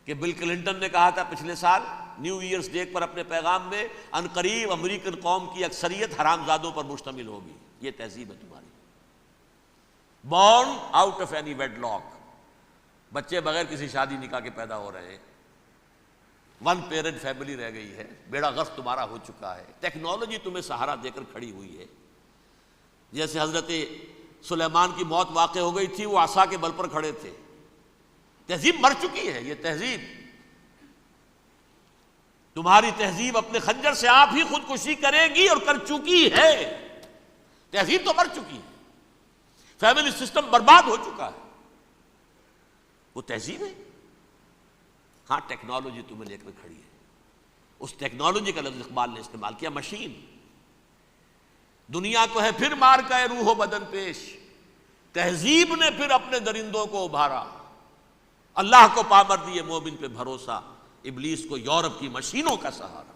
کہ بل کلنٹن نے کہا تھا پچھلے سال نیو ایئرز ڈے پر اپنے پیغام میں، ان قریب امریکن قوم کی اکثریت حرام زادوں پر مشتمل ہوگی. یہ تہذیب ہے تمہاری. Born out of any wedlock, بچے بغیر کسی شادی نکاح کے پیدا ہو رہے ہیں. ون پیرنٹ فیملی رہ گئی ہے. بیڑا غرق تمہارا ہو چکا ہے. ٹیکنالوجی تمہیں سہارا دے کر کھڑی ہوئی ہے. جیسے حضرت سلیمان کی موت واقع ہو گئی تھی، وہ عصا کے بل پر کھڑے تھے. تہذیب مر چکی ہے. یہ تہذیب، تمہاری تہذیب اپنے خنجر سے آپ ہی خودکشی کرے گی اور کر چکی ہے. تہذیب تو مر چکی ہے. فیملی سسٹم برباد ہو چکا ہے. وہ تہذیب ہے. ہاں ٹیکنالوجی تمہیں لے کر کھڑی ہے. اس ٹیکنالوجی کا لفظ اقبال نے استعمال کیا، مشین. دنیا کو ہے پھر مار کا روح و بدن پیش، تہذیب نے پھر اپنے درندوں کو ابھارا. اللہ کو پامر دیے مومن پہ بھروسہ، ابلیس کو یورپ کی مشینوں کا سہارا.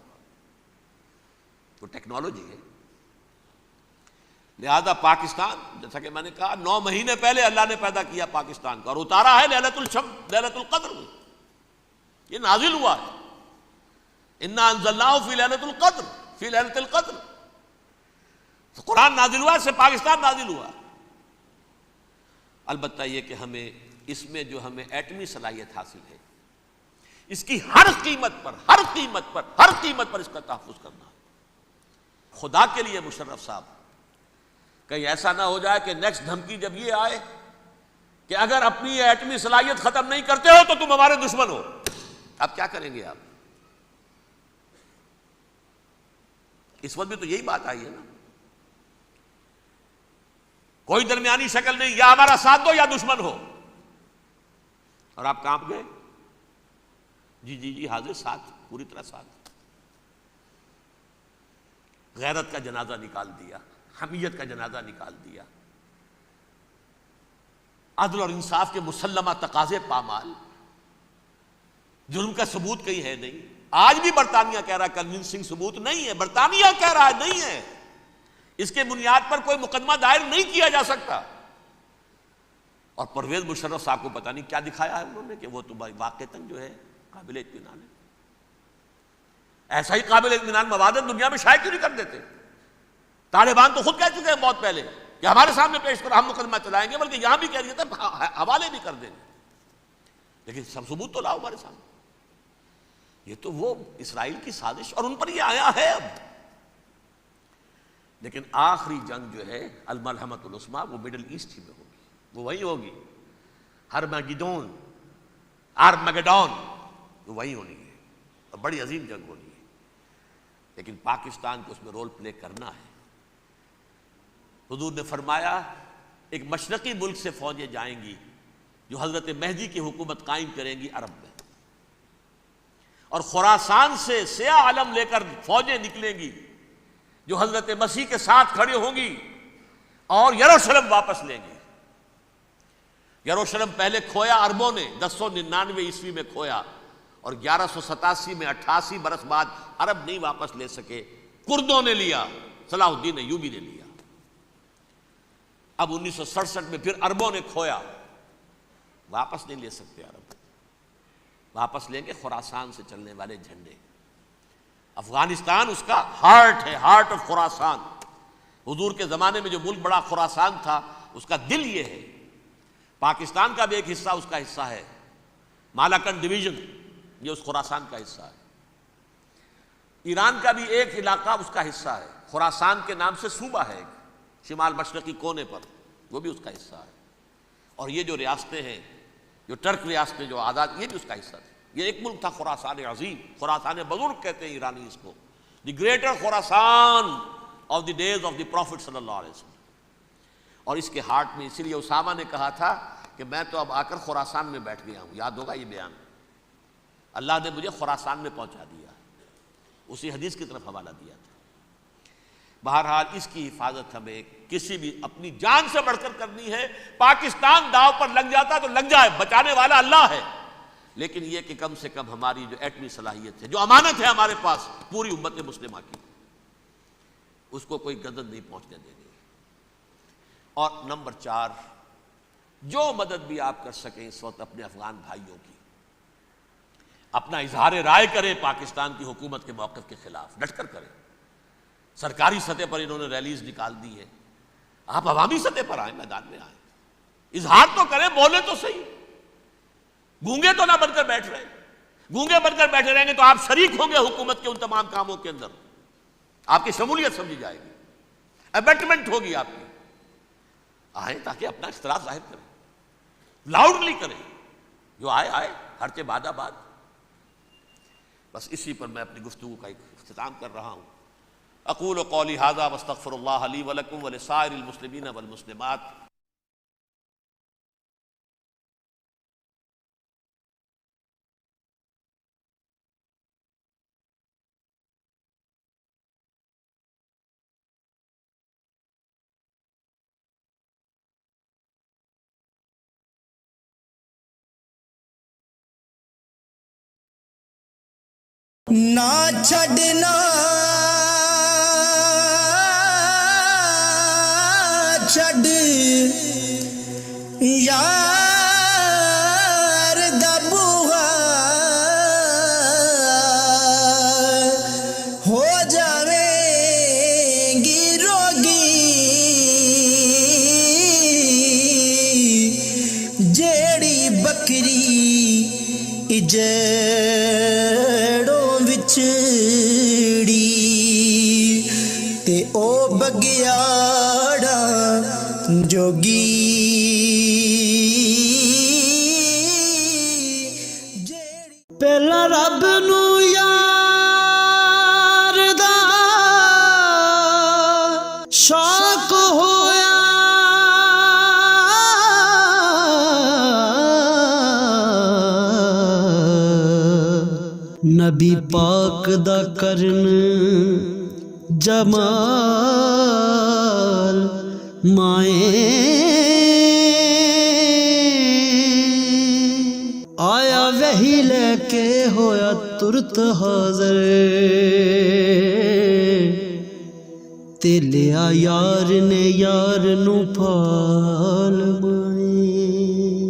تو ٹیکنالوجی ہے. لہذا پاکستان، جیسا کہ میں نے کہا 9 مہینے پہلے اللہ نے پیدا کیا پاکستان کا اور اتارا ہے لیلۃ القدر میں. یہ نازل ہوا ہے. انا انزلناہ فی لیلۃ القدر، فی لیلۃ القدر. تو قرآن نازل ہوا، اس سے پاکستان نازل ہوا. البتہ یہ کہ ہمیں اس میں جو ہمیں ایٹمی صلاحیت حاصل ہے، اس کی ہر قیمت پر اس کا تحفظ کرنا. خدا کے لیے مشرف صاحب، کہیں ایسا نہ ہو جائے کہ نیکسٹ دھمکی جب یہ آئے کہ اگر اپنی ایٹمی صلاحیت ختم نہیں کرتے ہو تو تم ہمارے دشمن ہو. اب کیا کریں گے آپ؟ اس وقت بھی تو یہی بات آئی ہے نا. کوئی درمیانی شکل نہیں، یا ہمارا ساتھ دو یا دشمن ہو. اور آپ کانپ گئے. جی حاضر، ساتھ، پوری طرح ساتھ. غیرت کا جنازہ نکال دیا، حمیت کا جنازہ نکال دیا، عدل اور انصاف کے مسلمہ تقاضے پامال. جرم کا ثبوت کہیں ہے نہیں. آج بھی برطانیہ کہہ رہا ہے کنونسنگ ثبوت نہیں ہے. برطانیہ کہہ رہا ہے نہیں ہے. اس کے بنیاد پر کوئی مقدمہ دائر نہیں کیا جا سکتا. اور پرویز مشرف صاحب کو پتہ نہیں کیا دکھایا ہے انہوں نے کہ وہ تو واقعتاً جو ہے قابل اطمینان ہے. ایسا ہی قابل اطمینان مواد دنیا میں شائع کیوں نہیں کر دیتے؟ طالبان تو خود کہہ چکے ہیں بہت پہلے کہ ہمارے سامنے پیش کرو، ہم مقدمہ چلائیں گے. بلکہ یہاں بھی کہہ رہے تھے حوالے بھی کر دیں گے. لیکن سب ثبوت تو لاؤ ہمارے سامنے. یہ تو وہ اسرائیل کی سازش، اور ان پر یہ آیا ہے اب. لیکن آخری جنگ جو ہے الملحمۃ العظمیٰ، وہ مڈل ایسٹ ہی میں ہوگی. وہ وہی ہوگی. ہرمگیڈون، آرمگیڈون، وہ وہی ہونی ہے. اور بڑی عظیم جنگ ہونی ہے. لیکن پاکستان کو اس میں رول پلے کرنا ہے. حضور نے فرمایا ایک مشرقی ملک سے فوجیں جائیں گی جو حضرت مہدی کی حکومت قائم کریں گی عرب میں، اور خراسان سے سیاہ علم لے کر فوجیں نکلیں گی جو حضرت مسیح کے ساتھ کھڑی ہوں گی اور یروشلم واپس لیں گی. یروشلم پہلے کھویا عربوں نے، 1099 عیسوی میں کھویا، اور 1187 میں 88 برس بعد عرب نہیں واپس لے سکے، کردوں نے لیا، صلاح الدین ایوبی نے لیا. اب 1967 میں پھر عربوں نے کھویا. واپس نہیں لے سکتے عرب. واپس لیں گے خراسان سے چلنے والے جھنڈے. افغانستان اس کا ہارٹ ہے، ہارٹ آف خراسان. حضور کے زمانے میں جو ملک بڑا خراسان تھا، اس کا دل یہ ہے. پاکستان کا بھی ایک حصہ اس کا حصہ ہے، مالاکنڈ ڈویژن، یہ اس خراسان کا حصہ ہے. ایران کا بھی ایک علاقہ اس کا حصہ ہے، خراسان کے نام سے صوبہ ہے ایک شمال مشرقی کونے پر، وہ بھی اس کا حصہ ہے. اور یہ جو ریاستیں ہیں، جو ٹرک ریاستیں جو آزاد، یہ بھی اس کا حصہ تھے. یہ ایک ملک تھا خراسان عظیم، خراسان بزرگ کہتے ہیں ایرانی اس کو، the greater Khorasan of the days of the prophet صلی اللہ علیہ وسلم. اور اس کے ہارٹ میں، اسی لیے اسامہ نے کہا تھا کہ میں تو اب آ کر خراسان میں بیٹھ گیا ہوں. یاد ہوگا یہ بیان، اللہ نے مجھے خراسان میں پہنچا دیا. اسی حدیث کی طرف حوالہ دیا تھا. بہرحال اس کی حفاظت ہمیں کسی بھی اپنی جان سے بڑھ کر کرنی ہے. پاکستان داؤ پر لگ جاتا تو لگ جائے، بچانے والا اللہ ہے. لیکن یہ کہ کم سے کم ہماری جو ایٹمی صلاحیت ہے، جو امانت ہے ہمارے پاس پوری امت مسلمہ کی، اس کو کوئی گزر نہیں پہنچنے دے گی. اور نمبر 4، جو مدد بھی آپ کر سکیں اس وقت اپنے افغان بھائیوں کی، اپنا اظہار رائے کرے پاکستان کی حکومت کے موقف کے خلاف، ڈٹ کر کرے۔ سرکاری سطح پر انہوں نے ریلیز نکال دی ہے، آپ عوامی سطح پر آئیں، میدان میں آئیں، اظہار تو کریں، بولیں تو صحیح، گونگے تو نہ بن کر بیٹھ رہے۔ گونگے بن کر بیٹھے رہیں گے تو آپ شریک ہوں گے حکومت کے ان تمام کاموں کے اندر، آپ کی شمولیت سمجھی جائے گی، ابیٹمنٹ ہوگی آپ کی۔ آئیں تاکہ اپنا اختلاف ظاہر کریں، لاؤڈلی کریں، جو آئے آئے، ہر کے بعد آباد۔ بس اسی پر میں اپنی گفتگو کا ایک اختتام کر رہا ہوں۔ اقول قولی ھذا واستغفر اللہ لی ولکم ولسائر المسلمین والمسلمات۔ نہ چھڈنا چھڈ یار دا بوہا، ہو جاویں گی روگی جیڑی بکری چڑی تے او بگیاڑا جوگی۔ پہلا رب نو یار دا شوق ہویا، نبی پاک دا کرن جمال مائیں، آیا وحی لے کے ہویا ترت حاضر، تے لیا یار نے یار نو پھال مائیں۔